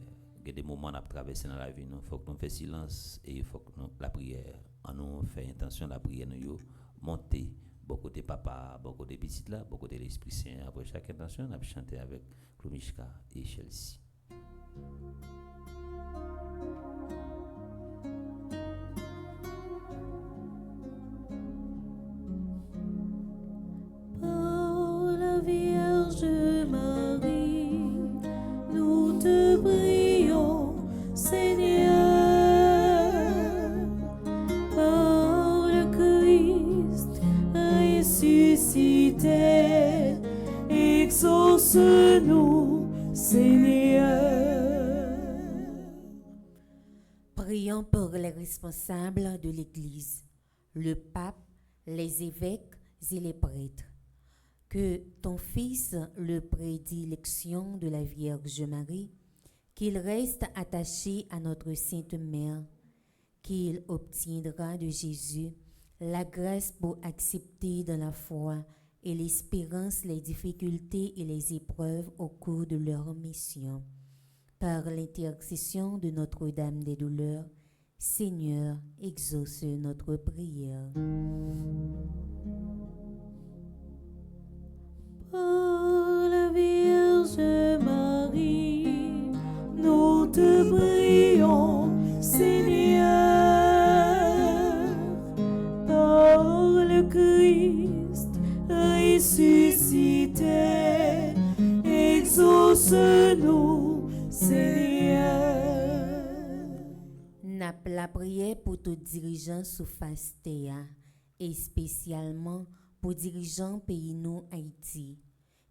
il y a des moments à traverser dans la vie, il faut que nous fassions silence et il faut que la prière, on nous fait intention la prière, nous monter, beaucoup de papa, beaucoup de petites là, beaucoup de l'Esprit Saint. Après chaque intention, on a chanté avec Klumishka et Chelsea. Par la Vierge Marie, nous te prions, Seigneur. Par le Christ ressuscité, exauce-nous, Seigneur. Prions pour les responsables de l'Église, le pape, les évêques et les prêtres. Que ton Fils, le prédilection de la Vierge Marie, qu'il reste attaché à notre Sainte Mère, qu'il obtiendra de Jésus la grâce pour accepter dans la foi et l'espérance les difficultés et les épreuves au cours de leur mission. Par l'intercession de Notre-Dame des Douleurs, Seigneur, exauce notre prière. Par la Vierge Marie, nous te prions, Seigneur. Par le Christ ressuscité, exauce-nous, Seigneur. N'a la prière pour tous dirigeants sous face terre, et spécialement pour dirigeants pays nous Haïti,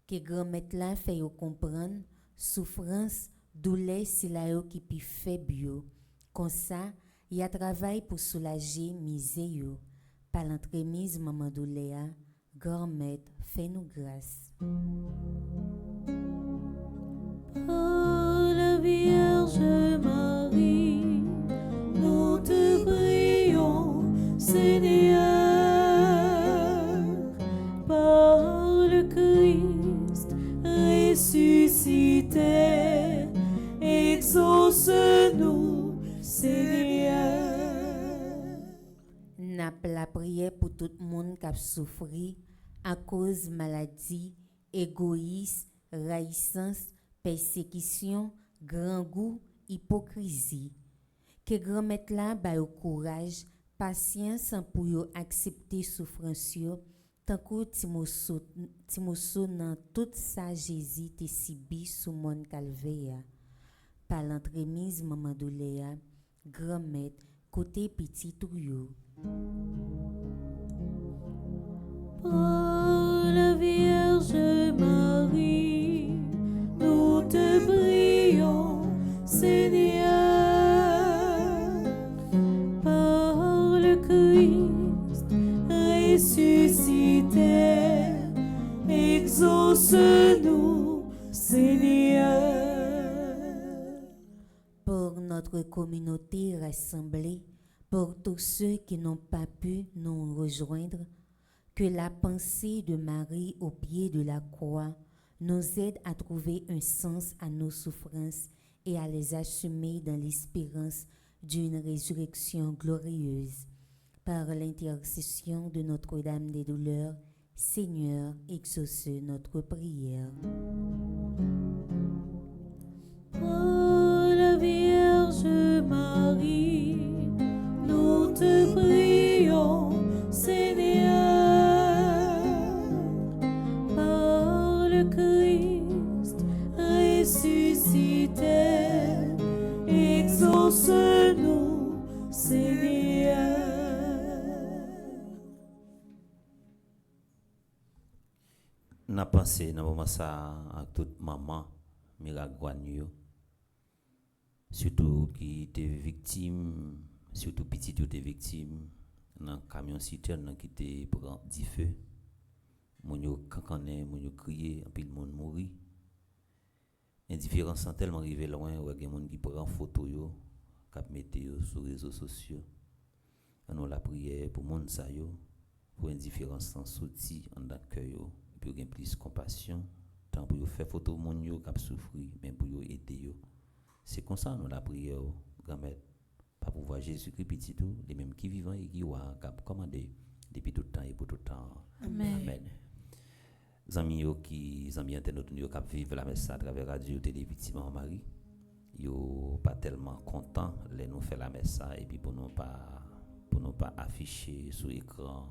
que grand-mère là fait yo comprendre souffrance, douleur c'est là yo qui pi faible. Comme ça, il y a travail pour soulager misère. Par l'entremise maman douleur, grand-mère fait nous grâce. Par la Vierge Marie, nous te prions, Seigneur. Par le Christ ressuscité, exauce-nous, Seigneur. N'a la prière pour tout le monde qui a souffert à cause de maladie, égoïsme, raïssance, persécution, grand goût, hypocrisie. Que grand-mère là ba au courage, patience pour yo accepter souffrance yo, tant que Timoso dans toute sa Jésus te sibi sous mon calvaire. Par l'entremise maman douleur, grand-mère côté petit tout yo. Par la Vierge Marie, nous te prions, Seigneur. Par le Christ ressuscité, exauce-nous, Seigneur. Pour notre communauté rassemblée, pour tous ceux qui n'ont pas pu nous rejoindre, que la pensée de Marie au pied de la croix nous aide à trouver un sens à nos souffrances et à les assumer dans l'espérance d'une résurrection glorieuse. Par l'intercession de Notre-Dame des Douleurs, Seigneur, exauce notre prière. Par la Vierge Marie, nous te prions, Seigneur. Par le Christ ressuscité, exauce-nous, Seigneur. N'a pensé dans moment ça à toute maman Miragouane, surtout qui était victime, surtout petit qui était victime dans camion citerne qui était prend 10 feux. Mon yo kankané, mon yo crié, en pile monde mouri. Indifférence sont tellement arrivé loin, ou gen monde qui prend photo yo, k'ap mette yo sur réseaux sociaux. On la prière pour monde ça yo, pour indifférence sans sorti en dans cœur yo, pour gen plus compassion, tant pour yo faire photo monde yo k'ap souffrir, mais pour yo aider yo. C'est comme ça nous la prière grand-mère pas pour voir Jésus-Christ petit tout, les mêmes qui vivant et qui ont commandé depuis tout le temps et pour tout le temps. Amen. Amis qui amis internautes qui vivent la messe à travers radio télé Maman Marie, yo pas tellement content les nous faire la messe et puis pour nous pas afficher sur écran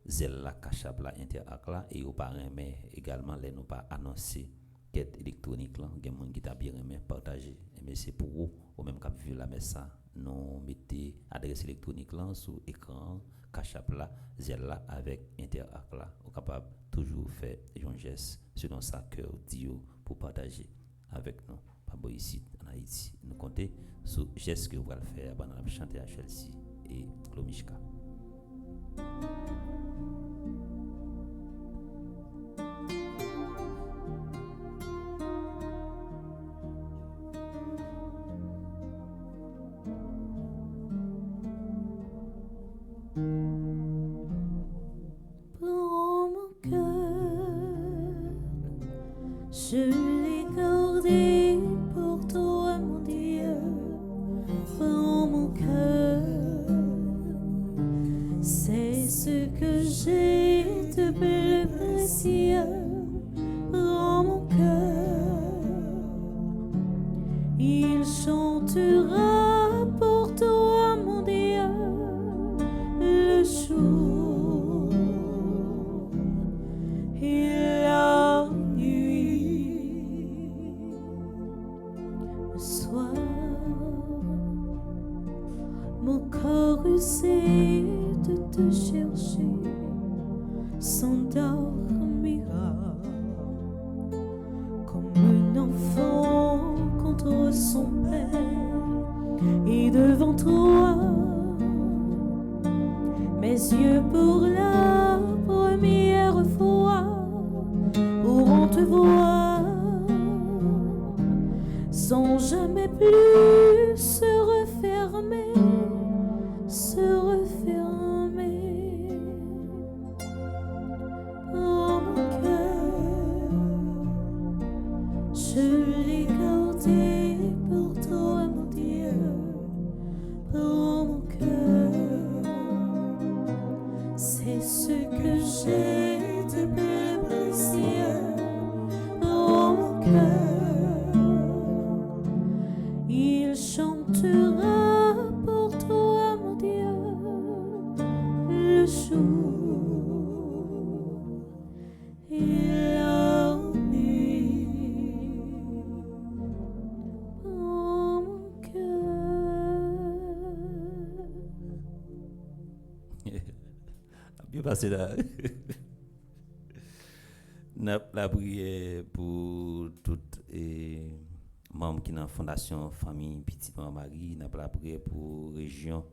zèle la cachap la interact là et yo pas aimer également les nous pas annoncer quête électronique là gen monde qui t'a bien aimé partager mais c'est pour vous ou même qui vivre la messe nous mettez adresse électronique là sur écran cachap là zèle là avec interact là ou capable toujours faire un geste selon sa cœur dit pour partager avec nous pas bon ici en Haïti nous compter sur geste que vous allez faire pendant la chanter à Chelsea et Lomishka. Prends mon cœur, je l'ai gardé pour toi, mon Dieu. Prends mon cœur, c'est ce que j'ai de plus précieux. Prends mon cœur, il chantera pour toi, mon Dieu, le jour et la nuit, le soir. Mon corps usé de te chercher s'endormira comme un enfant contre son père. Et devant toi, mes yeux pour la première fois pourront te voir sans jamais plus se refermer. Se refermer. Oh mon cœur, je l'ai gardé pour toi, mon Dieu. Oh mon cœur, c'est ce que j'ai de plus précieux. Oh mon cœur, il chantera le jour et la nuit. Oh mon cœur. Bien passé là. La prière pour toutes les membres qui sont dans la fondation Famille Petite Maman Marie, la prière pour région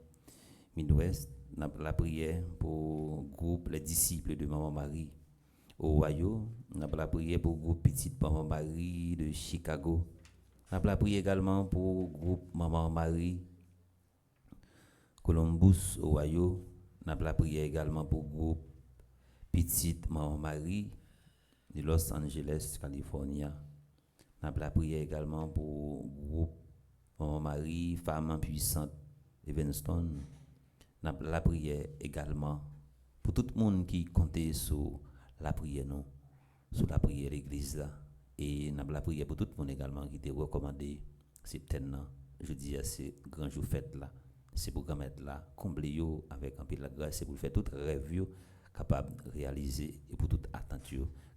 Midwest. La prière pour le groupe Les Disciples de Maman Marie au Ohio. La prière pour le groupe Petite Maman Marie de Chicago. La prière également pour le groupe Maman Marie Columbus, Ohio. La prière également pour le groupe Petite Maman Marie de Los Angeles, Californie. La prière également pour le groupe Maman Marie Femme Puissante Evanston. La prière également pour tout le monde qui comptait sur la prière, non, sur la prière de l'église là. Et la prière pour tout le monde également qui était recommandé septembre, je dis à ces grands jours fêtes là, c'est pour mettre là, combler yo avec un peu de la grâce, c'est pour faire tout rêve capable de réaliser et pour toute attente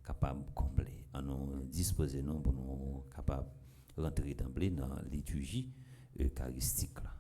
capable de combler. On nous disposer non pour nous capable rentrer d'emblée dans la liturgie eucharistique là.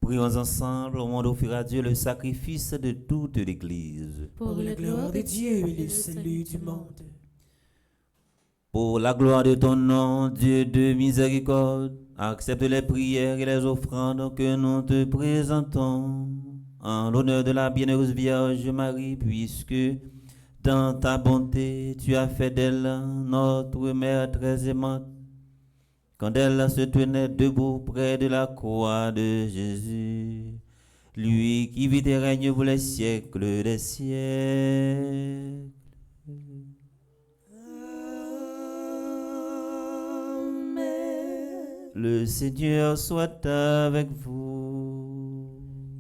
Prions ensemble au monde offrir à Dieu le sacrifice de toute l'Église. Pour la gloire de Dieu et le salut du monde. Pour la gloire de ton nom, Dieu de miséricorde, accepte les prières et les offrandes que nous te présentons en l'honneur de la bienheureuse Vierge Marie, puisque dans ta bonté, tu as fait d'elle notre mère très aimante. Quand elle se tenait debout près de la croix de Jésus, lui qui vit et règne pour les siècles des siècles. Le Seigneur soit avec vous.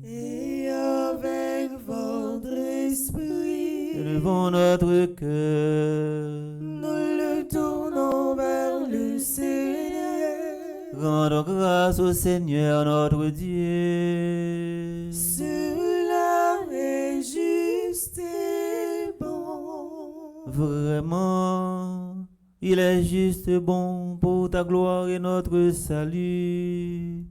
Et avec votre esprit. Élevons notre cœur. Nous le tournons vers le Seigneur. Rendons grâce au Seigneur notre Dieu. Cela est juste et bon. Vraiment, il est juste bon pour ta gloire et notre salut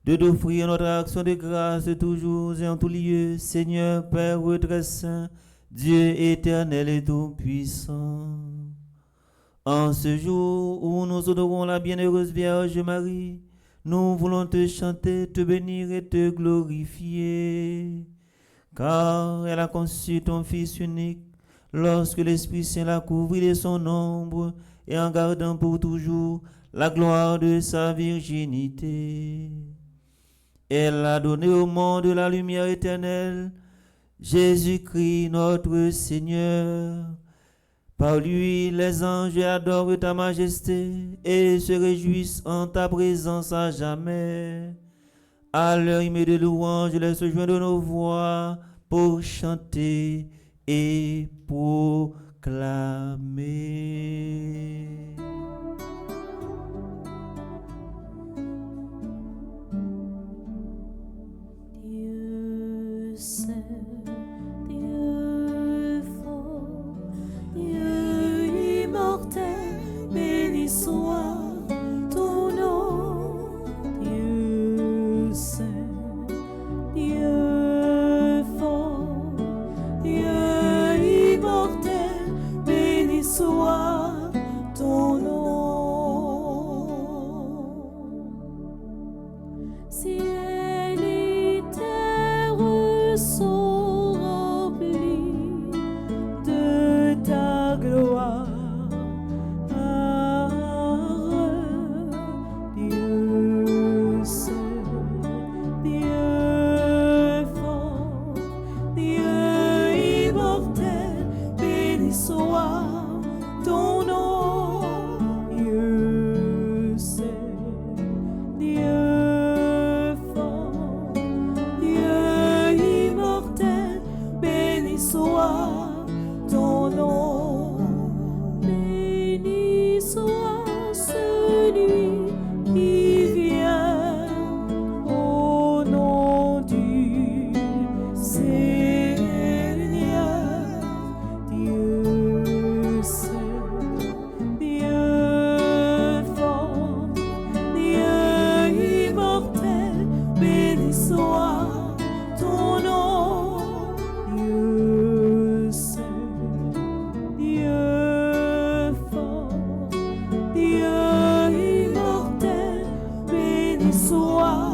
de t'offrir notre action de grâce toujours et en tout lieu, Seigneur, Père très saint, Dieu éternel et tout-puissant. En ce jour où nous honorons la bienheureuse Vierge Marie, nous voulons te chanter, te bénir et te glorifier, car elle a conçu ton Fils unique, lorsque l'Esprit Saint l'a couvrit de son ombre, et en gardant pour toujours la gloire de sa virginité. Elle a donné au monde la lumière éternelle, Jésus-Christ notre Seigneur. Par lui, les anges adorent ta majesté et se réjouissent en ta présence à jamais. À leur hymne de louange, laisse joindre nos voix pour chanter et proclamer. Dieu saint, Dieu fort, Dieu immortel, béni soit ton nom. Dieu saint, Dieu fort, Dieu immortel, béni soit ton nom. Ciel et terre sont remplis de ta gloire. Dieu saint, Dieu fort, Dieu immortel, béni soit ton nom. Dieu saint, Dieu fort, Dieu immortel, béni soit ton nom. Béni soit celui qui vient au nom du Seigneur. Dieu saint, Dieu fort, Dieu immortel, béni soit ton nom. Dieu saint, Dieu fort, Dieu immortel, béni soit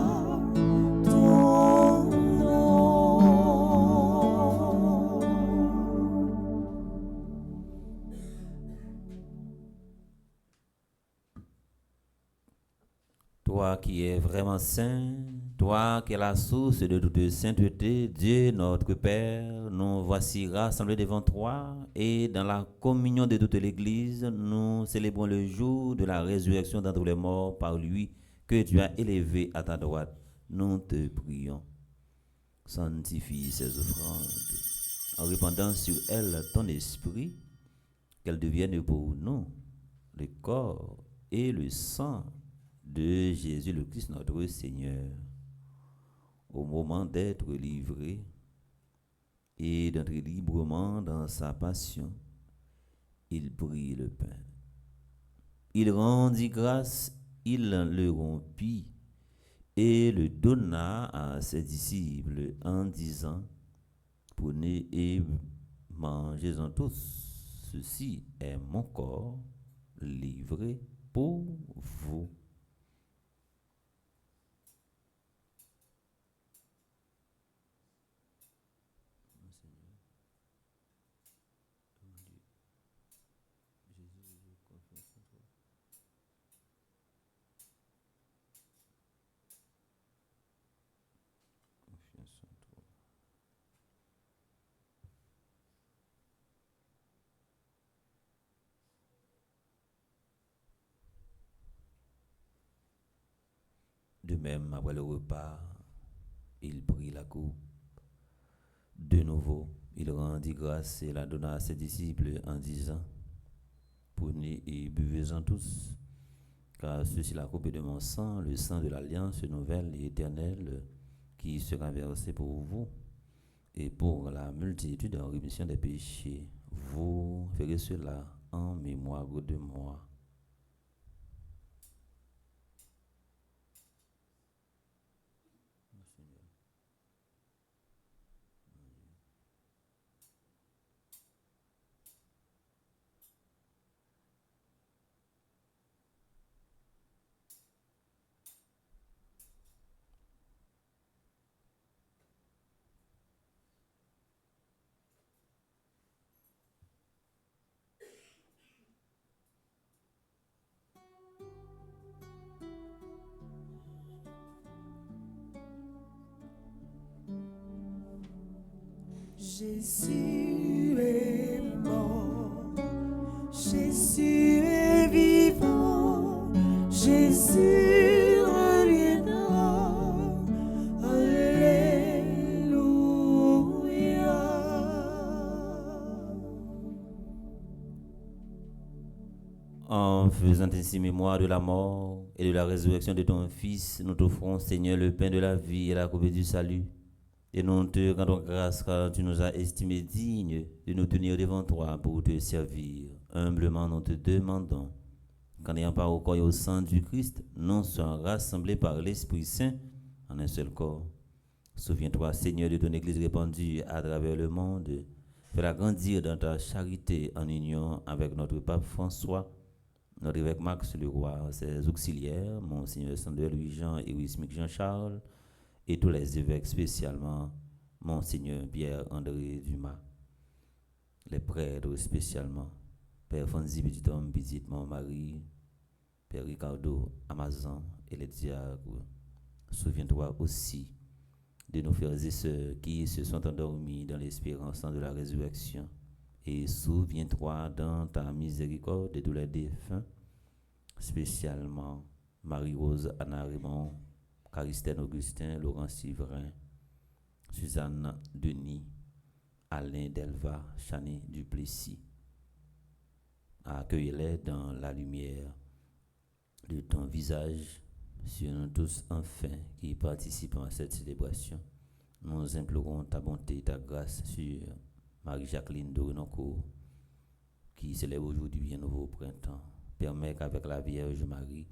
ton nom. Toi qui es vraiment saint, toi qui es la source de toute sainteté, Dieu notre Père, nous voici rassemblés devant toi et dans la communion de toute l'Église, nous célébrons le jour de la résurrection d'entre les morts par lui que tu as élevé à ta droite. Nous te prions. Sanctifie ces offrandes en répandant sur elles ton esprit, qu'elles deviennent pour nous le corps et le sang de Jésus le Christ notre Seigneur. Au moment d'être livré et d'entrer librement dans sa passion, il prit le pain. Il rendit grâce, il le rompit et le donna à ses disciples en disant: prenez et mangez-en tous. Ceci est mon corps livré pour vous. De même, après le repas, il prit la coupe. De nouveau, il rendit grâce et la donna à ses disciples en disant: prenez et buvez-en tous, car ceci est la coupe de mon sang, le sang de l'alliance nouvelle et éternelle, qui sera versé pour vous et pour la multitude en rémission des péchés. Vous ferez cela en mémoire de moi. Jésus est mort, Jésus est vivant, Jésus reviendra. Alléluia. En faisant ainsi mémoire de la mort et de la résurrection de ton Fils, nous t'offrons, Seigneur, le pain de la vie et la coupe du salut. Et nous te rendons grâce car tu nous as estimés dignes de nous tenir devant toi pour te servir. Humblement, nous te demandons qu'en ayant part au corps et au sang du Christ, nous soyons rassemblés par l'Esprit Saint en un seul corps. Souviens-toi, Seigneur, de ton Église répandue à travers le monde. Fais-la grandir dans ta charité en union avec notre pape François, notre évêque Max le Roi, ses auxiliaires, Monseigneur Sander Louis-Jean et Wismic Jean-Charles, et tous les évêques, spécialement Monseigneur Pierre-André Dumas, les prêtres spécialement, Père Fonzi Petit-Homme, Petit-Mont Marie, Père Ricardo Amazon et les diacres. Souviens-toi aussi de nos frères et sœurs qui se sont endormis dans l'espérance de la résurrection. Et souviens-toi dans ta miséricorde de tous les défunts, spécialement Marie-Rose Anna Raymond, Caristène Augustin, Laurent Sivrin, Suzanne Denis, Alain Delva, Chani Duplessis. Accueille-les dans la lumière de ton visage, sur nous tous enfin qui participons à cette célébration. Nous implorons ta bonté et ta grâce sur Marie-Jacqueline de Renoncourt, qui célèbre aujourd'hui un nouveau printemps. Permets qu'avec la Vierge Marie,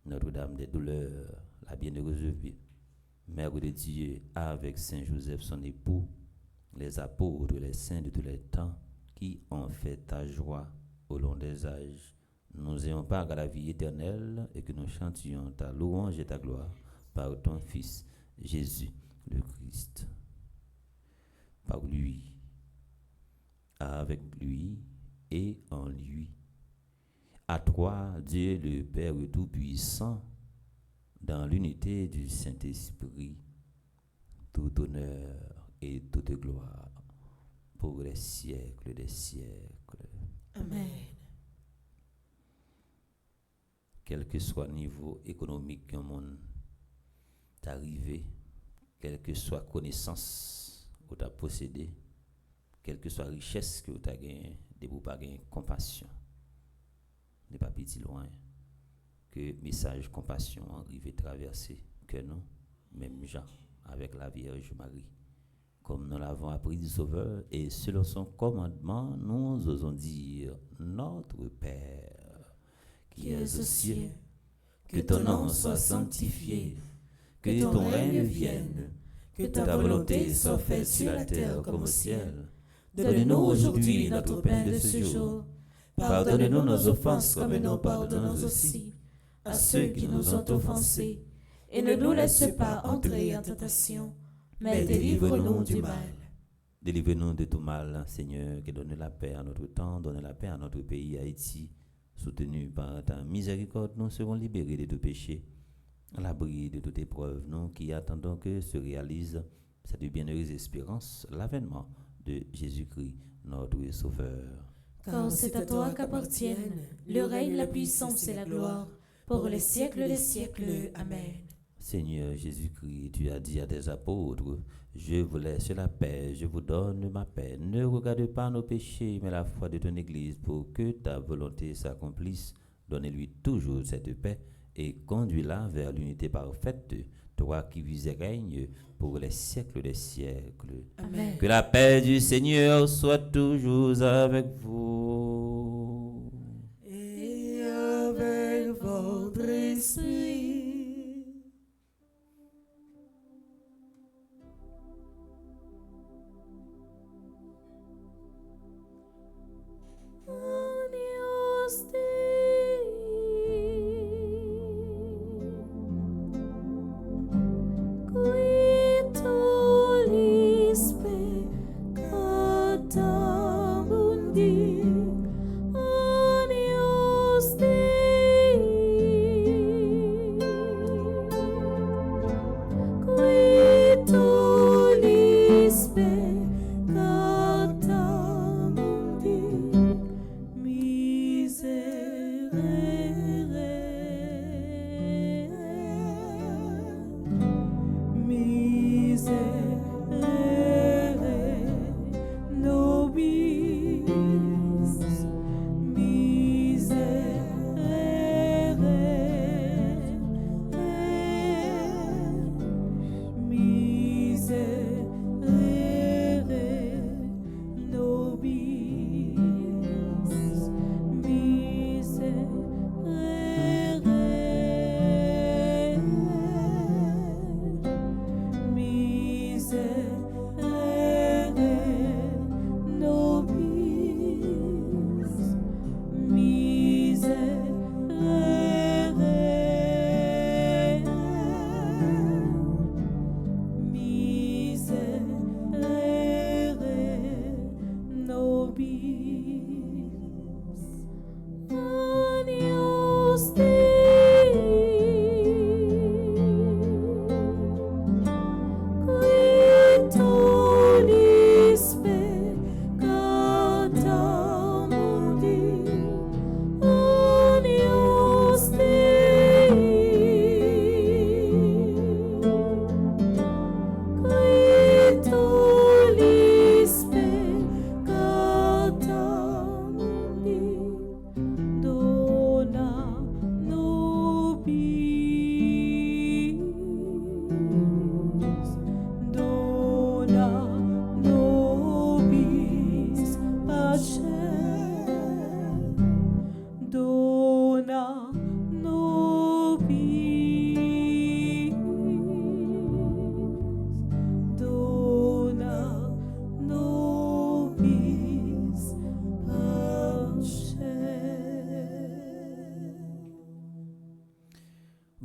Notre-Dame des douleurs, la bienheureuse Mère de Dieu, avec Saint Joseph son époux, les apôtres, les saints de tous les temps, qui ont fait ta joie au long des âges, nous ayons part à la vie éternelle et que nous chantions ta louange et ta gloire par ton Fils, Jésus le Christ. Par lui, avec lui et en lui. À toi, Dieu le Père Tout-Puissant, dans l'unité du Saint-Esprit, tout honneur et toute gloire pour les siècles des siècles. Amen. Quel que soit le niveau économique que monde t'arrivé, quelle que soit connaissance que tu as possédée, quelle que soit richesse que tu as gagnée, de vous pas gagner compassion. N'est pas petit loin que message compassion arrive traverser que nous, même gens, avec la Vierge Marie. Comme nous l'avons appris du Sauveur, et selon son commandement, nous osons dire, Notre Père, qui es aux cieux, que ton nom soit sanctifié, que ton règne vienne, que ta volonté soit faite sur la terre comme au ciel. Donne-nous aujourd'hui notre pain de ce jour. Pardonne-nous nos offenses comme nous pardonnons aussi à ceux qui nous ont offensés, et ne nous laisse pas entrer en tentation, mais délivre-nous du mal. Délivre-nous de tout mal, Seigneur, qui donne la paix à notre temps, donne la paix à notre pays, Haïti. Soutenu par ta miséricorde, nous serons libérés de tout péché, à l'abri de toute épreuve, nous qui attendons que se réalise cette bienheureuse espérance, l'avènement de Jésus-Christ, notre Sauveur. Car c'est à toi qu'appartiennent le règne, la puissance et la gloire, pour les siècles des siècles. Amen. Seigneur Jésus-Christ, tu as dit à tes apôtres, je vous laisse la paix, je vous donne ma paix. Ne regarde pas nos péchés, mais la foi de ton Église, pour que ta volonté s'accomplisse. Donne-lui toujours cette paix et conduis-la vers l'unité parfaite, toi qui vis et règnes pour les siècles des siècles. Amen. Que la paix du Seigneur soit toujours avec vous. Et avec votre esprit. Agnus Dei,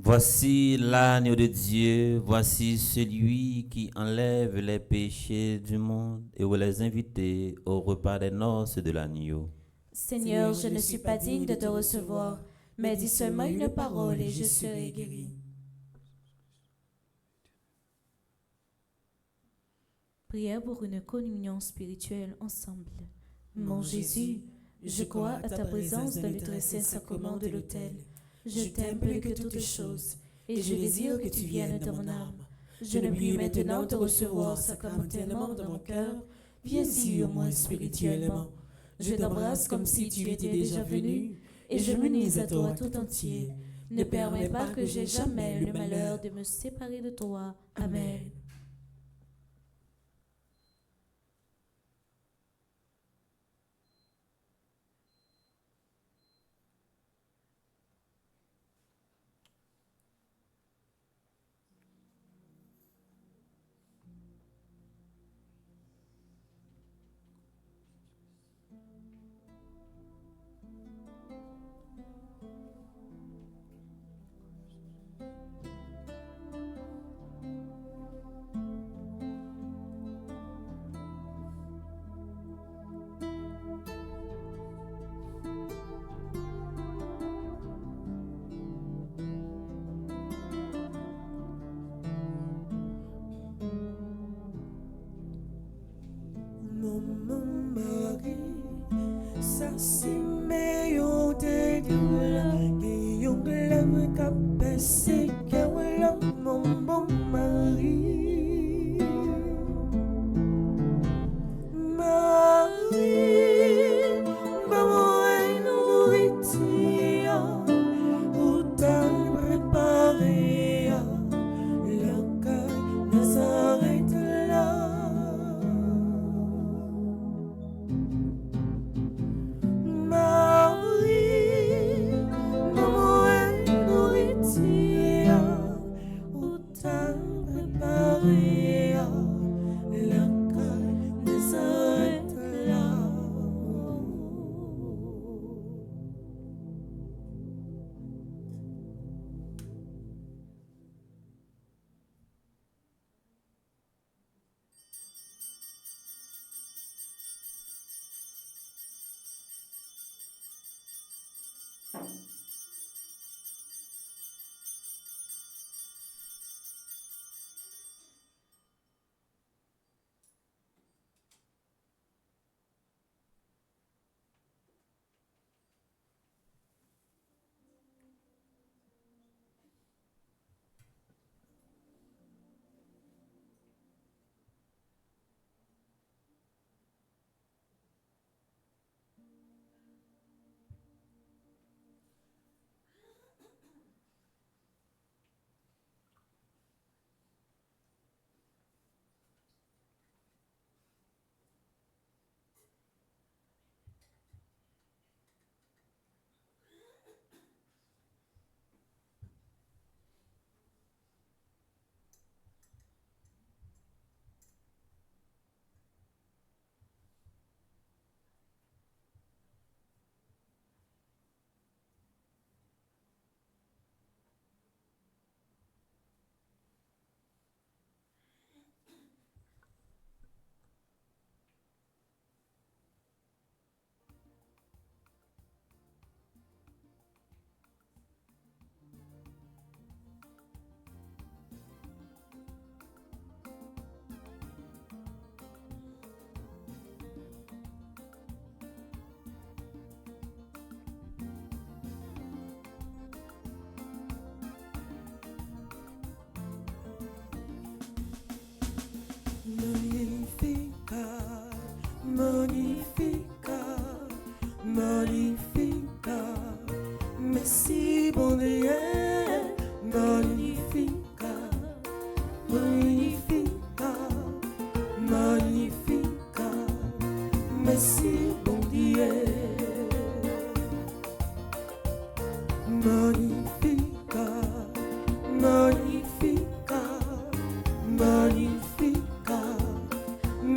Voici l'agneau de Dieu, voici celui qui enlève les péchés du monde, et vous les invitez au repas des noces de l'agneau. Seigneur, je ne suis pas digne de te recevoir, mais dis seulement une parole et je serai guéri. Prière pour une communion spirituelle ensemble. Mon Jésus, je crois à ta présence dans le très saint sacrement de l'autel. Je t'aime plus que toutes choses, et je désire que tu viennes dans mon âme. Je ne puis maintenant te recevoir sacramentellement dans mon cœur, viens sur moi spirituellement. Je t'embrasse comme si tu étais déjà venu, et je m'unis à toi tout entier. Ne permets pas que j'aie jamais le malheur de me séparer de toi. Amen.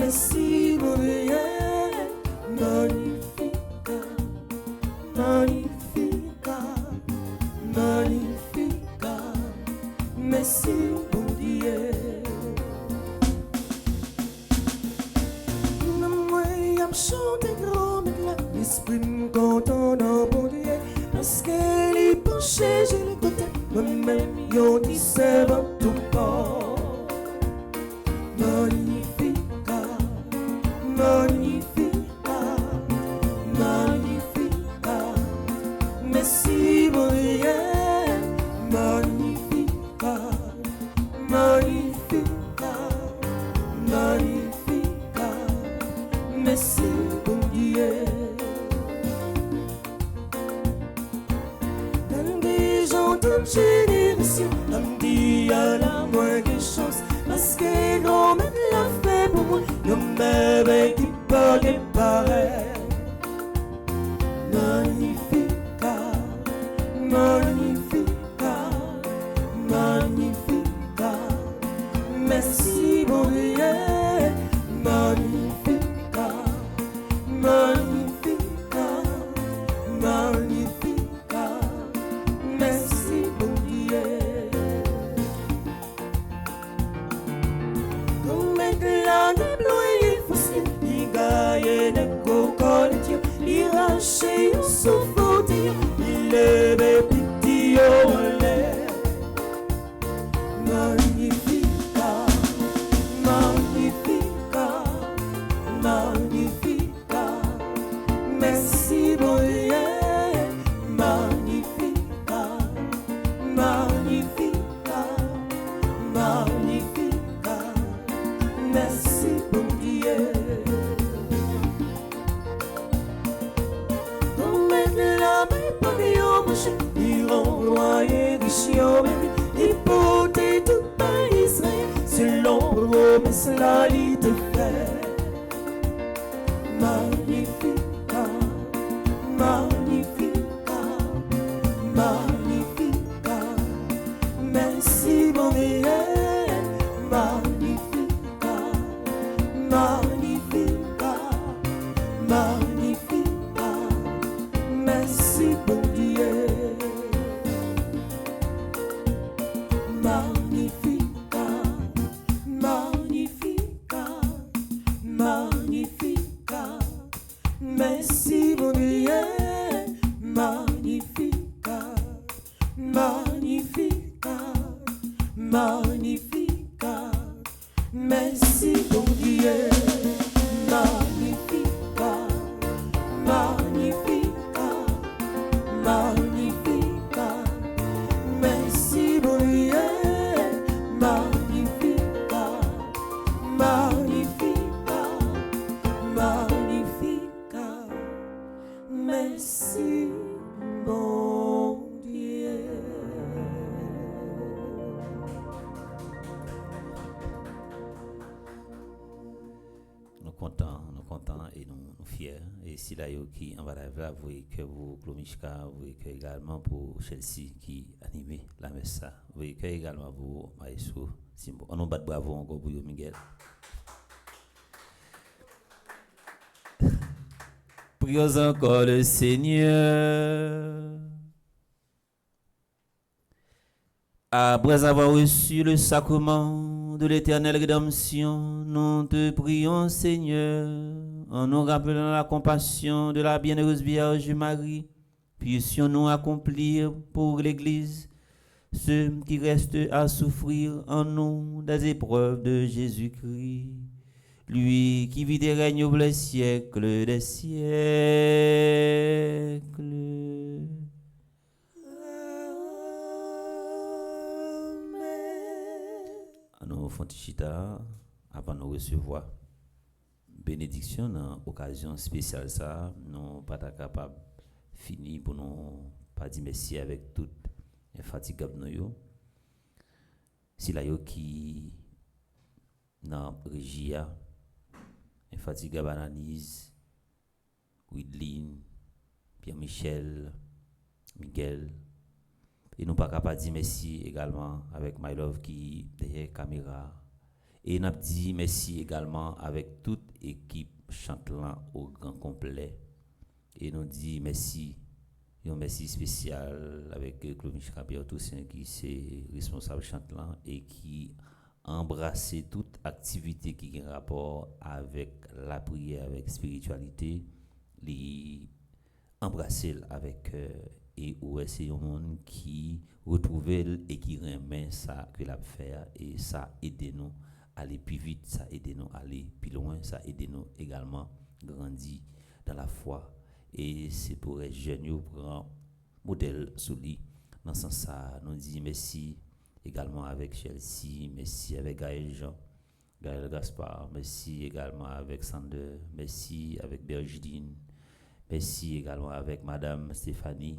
merci mon Dieu, magnifica, magnifica, magnifica, merci mon Dieu. Moi, j'aime chanter grand là, l'esprit me content dans mon Dieu, parce qu'elle est penchée, j'ai le côté, moi-même, y'en dit c'est bon tout corps. Magnifica, magnifica, magnifica, merci mon Dieu, magnifica, magnifica, magnifica, merci mon Dieu. Dans des gens de génération, on dit à la moindre chance, parce que l'homme l'a fait pour moi, l'homme bébé qui peut les pareil. Magnifica, magnifica, magnifica, merci mon Dieu, magnifica, magnifica, magnifica, merci mon Dieu. La déployer fossile, il gagne des cocotiers, il lâche un souffle, il lève petit au lait. Magnifica, magnifica, magnifica, merci mon Dieu, magnifica, magnifica, magnifica. Merci bon Dieu. Comme la main pour lui manger, il renvoyait des chiens, il portait tout un Israël, selon promesse la lit de fait. Magnifica, magnifica, magnifica, merci mon Dieu, magnifica, magnifica, magnifica, merci bon Dieu. Magnifica, magnifica, magnifica, merci mon Dieu. Magnifica, magnifica, magnifica, merci bon Dieu. Magnifica, magnifica, magnifica, merci bon Dieu. Magnifica, magnifica, magnifica, merci bon Dieu. Nous contents et nous fiers. Et si là, qui en va la vous que vous, Clomishka, vous que également pour Chelsea qui animé la messe. Vous que également pour Maïsou Simbo. On nous bat bravo encore pour Miguel. Prions encore le Seigneur. Après avoir reçu le sacrement de l'éternelle rédemption, nous te prions, Seigneur, en nous rappelant la compassion de la bienheureuse Vierge Marie, puissions-nous accomplir pour l'Église ce qui reste à souffrir en nous des épreuves de Jésus-Christ, lui qui vit et règne au les siècles des siècles. Nous faisons chita avant de recevoir bénédiction dans occasion spéciale ça, nous pas capable fini pour nous pas dire merci avec toute infatigable nous. Si la yo qui dans régia infatigable Ananise, Widline, Pierre-Michel, Miguel. Et nous pas capable de dire merci également avec My Love qui derrière caméra Et n'a dit merci également avec toute équipe chantelant au grand complet. Et nous dit merci, un merci spécial avec Claude Michel Toussaint qui est responsable chantelant et qui embrasser toute activité qui a rapport avec la prière, avec la spiritualité, les embrasser avec et où c'est un monde qui retrouve et qui remet ça que l'a faire et ça aide nous à aller plus vite, ça aide nous à aller plus loin, ça aide nous également grandir dans la foi et c'est pour les jeunes prendre modèle sur lui dans ce sens ça nous dit merci également avec Chelsea, merci avec Gaël Jean, Gaël Gaspard, merci également avec Sander, merci avec Bergine, merci également avec Madame Stéphanie,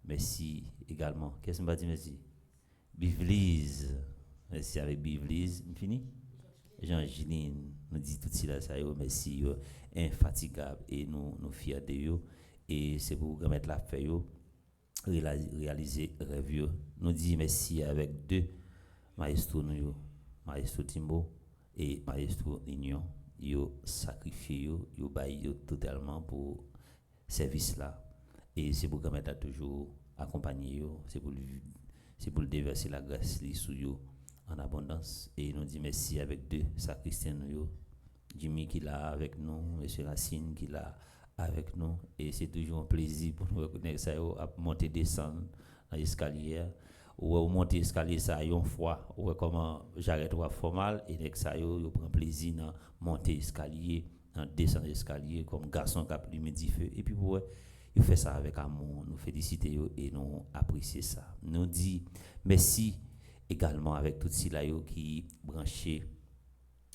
merci également, qu'est-ce que je dis merci? Bivlise, merci avec Bivlise, fini? Jean-Giline, nous dit tout cela, ça merci, infatigable et nous fiers de eux et c'est pour remettre la feuille. Réaliser rêve. Nous disons merci avec deux maestros, maestro Timbo et maestro Lignon. Ils ont sacrifié, ils ont baillé totalement pour service là. Et c'est pour permettre à toujours accompagner, c'est pour le déverser la grâce sur eux en abondance. Et nous disons merci avec deux sacristiens, Jimmy qui est là avec nous, M. Racine qui est là avec nous et c'est toujours un plaisir pour nous reconnaître ça à monter descendre dans l'escalier ou monter l'escalier ça une fois ou comment j'arrête ou formal et avec ça yo prend plaisir dans monter l'escalier dans descendre l'escalier comme garçon qui a pris midi feu et puis pour il fait ça avec amour nous féliciter et nous apprécier ça nous dit merci également avec tout ceux là qui branché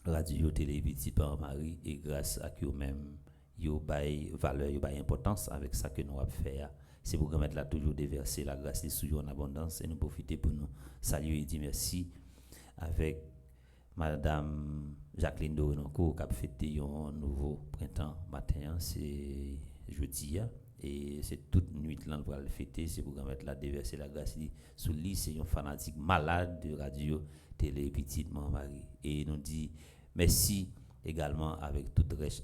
radio télé Petit Père Marie et grâce à qui même yo bail valeur yo bail importance avec ça que nous avons fait c'est pour permettre là toujours déverser la grâce sur en abondance et nous profiter pour nous saluer et dire merci avec Madame Jacqueline Dorenoncourt qui a fêté un nouveau printemps matin c'est jeudi et c'est toute nuit là pour le fêter c'est pour permettre là déverser la grâce sur lui c'est un fanatique malade de radio télé Petit Marie et nous dit merci également avec tout reste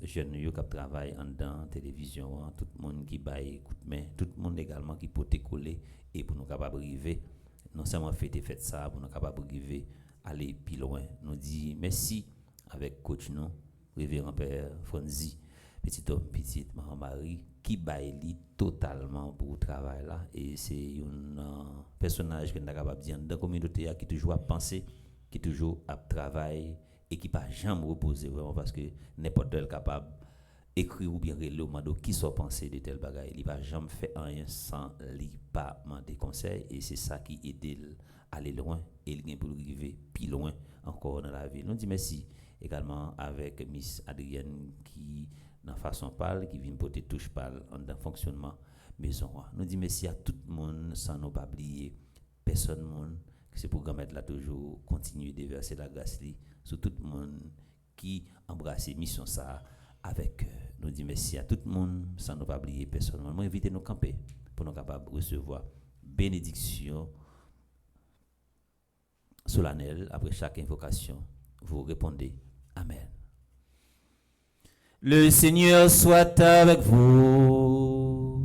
jeunes qui travaillent en dans télévision, tout le monde qui baille coup de main, tout le monde également qui peut coller et pour nous capables arriver non seulement fait ça pour nous capables arriver aller plus loin. Nous dit merci avec coach nous révérend père Fonzi, petit homme petite Marie qui baille totalement pour le travail là et c'est un personnage qui est capable dire dans la communauté qui toujours à penser, qui toujours à travailler et qui pas jamais reposer vraiment parce que n'importe quel capable écrire ou bien relire mando qui soit pensé de tel bagaille il va jamais faire rien sans lui pas demander conseil et c'est ça qui aide à aller loin et il gagne pour arriver plus loin encore dans la vie. Nous dit merci également avec Miss Adrienne qui dans façon parle qui vient porter touche parle en fonctionnement maison. Nous dit merci à tout le monde sans nous pas oublier personne monde c'est pour permettre là toujours continuer de verser la grâce sur tout le monde qui embrasse mission ça avec nous dit merci à tout le monde sans nous pas oublier personnellement moi inviter nous camper pour nous capables recevoir bénédiction solennelle après chaque invocation vous répondez amen. Le Seigneur soit avec vous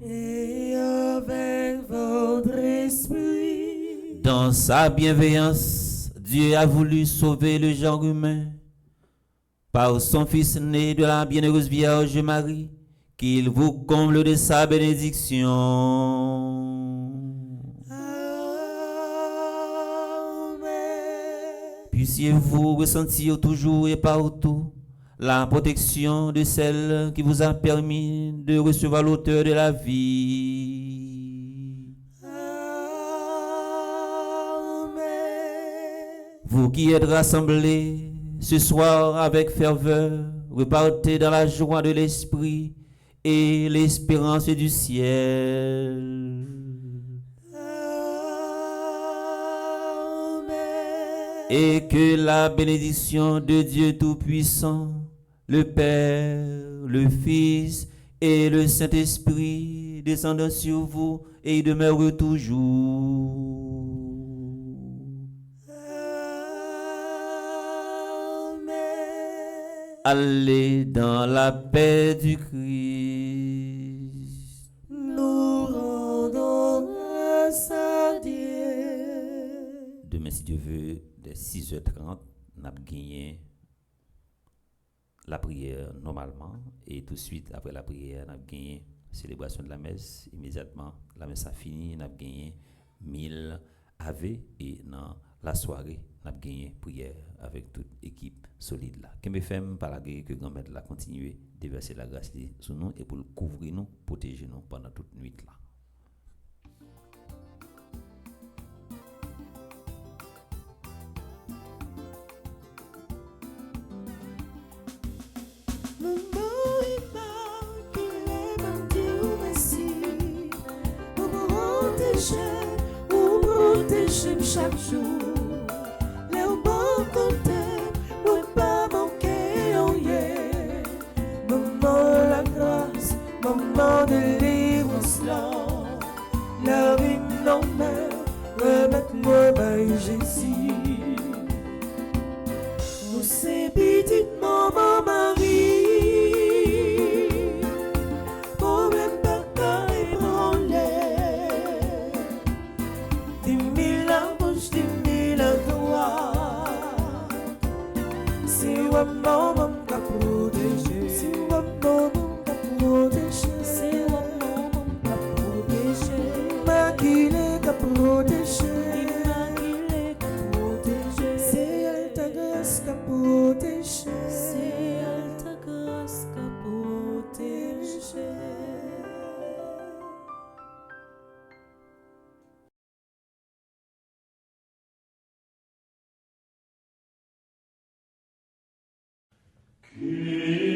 et avec votre esprit. Dans sa bienveillance, Dieu a voulu sauver le genre humain par son Fils né de la bienheureuse Vierge Marie, qu'il vous comble de sa bénédiction. Amen. Puissiez-vous ressentir toujours et partout la protection de celle qui vous a permis de recevoir l'auteur de la vie. Vous qui êtes rassemblés ce soir avec ferveur, repartez dans la joie de l'esprit et l'espérance du ciel. Et que la bénédiction de Dieu Tout-Puissant, le Père, le Fils et le Saint-Esprit descendent sur vous et demeurent toujours. Allez dans la paix du Christ. Nous rendons grâce à Dieu. Demain, si Dieu veut, dès 6h30, on a gagné la prière normalement. Et tout de suite, après la prière, on a gagné la célébration de la messe. Immédiatement, la messe a fini, on a gagné 1000 Ave. Et dans la soirée, on a gagné prière avec toute équipe solide là. Qu'est-ce que par la guerre que grand-mère là continuer de verser la grâce sur nous et pour couvrir nous, protéger nous pendant toute nuit là. Chaque jour, les bons côtés, ou pas manquer en hier. Maman la grâce, maman de délivrance là. La vie non mère, remettre-moi by Jésus. Vous c'est petite maman Marie. Problème pas qu'à ébranler. 10 000 la bouche, 10 000 la droite. C'est maman qui a protégé. C'est maman qui a protégé. C'est maman qui a protégé. Immaculée qui a protégé. Immaculée qui a protégé. C'est elle ta grâce qui a protégé. C'est elle ta grâce qui a protégé. Qui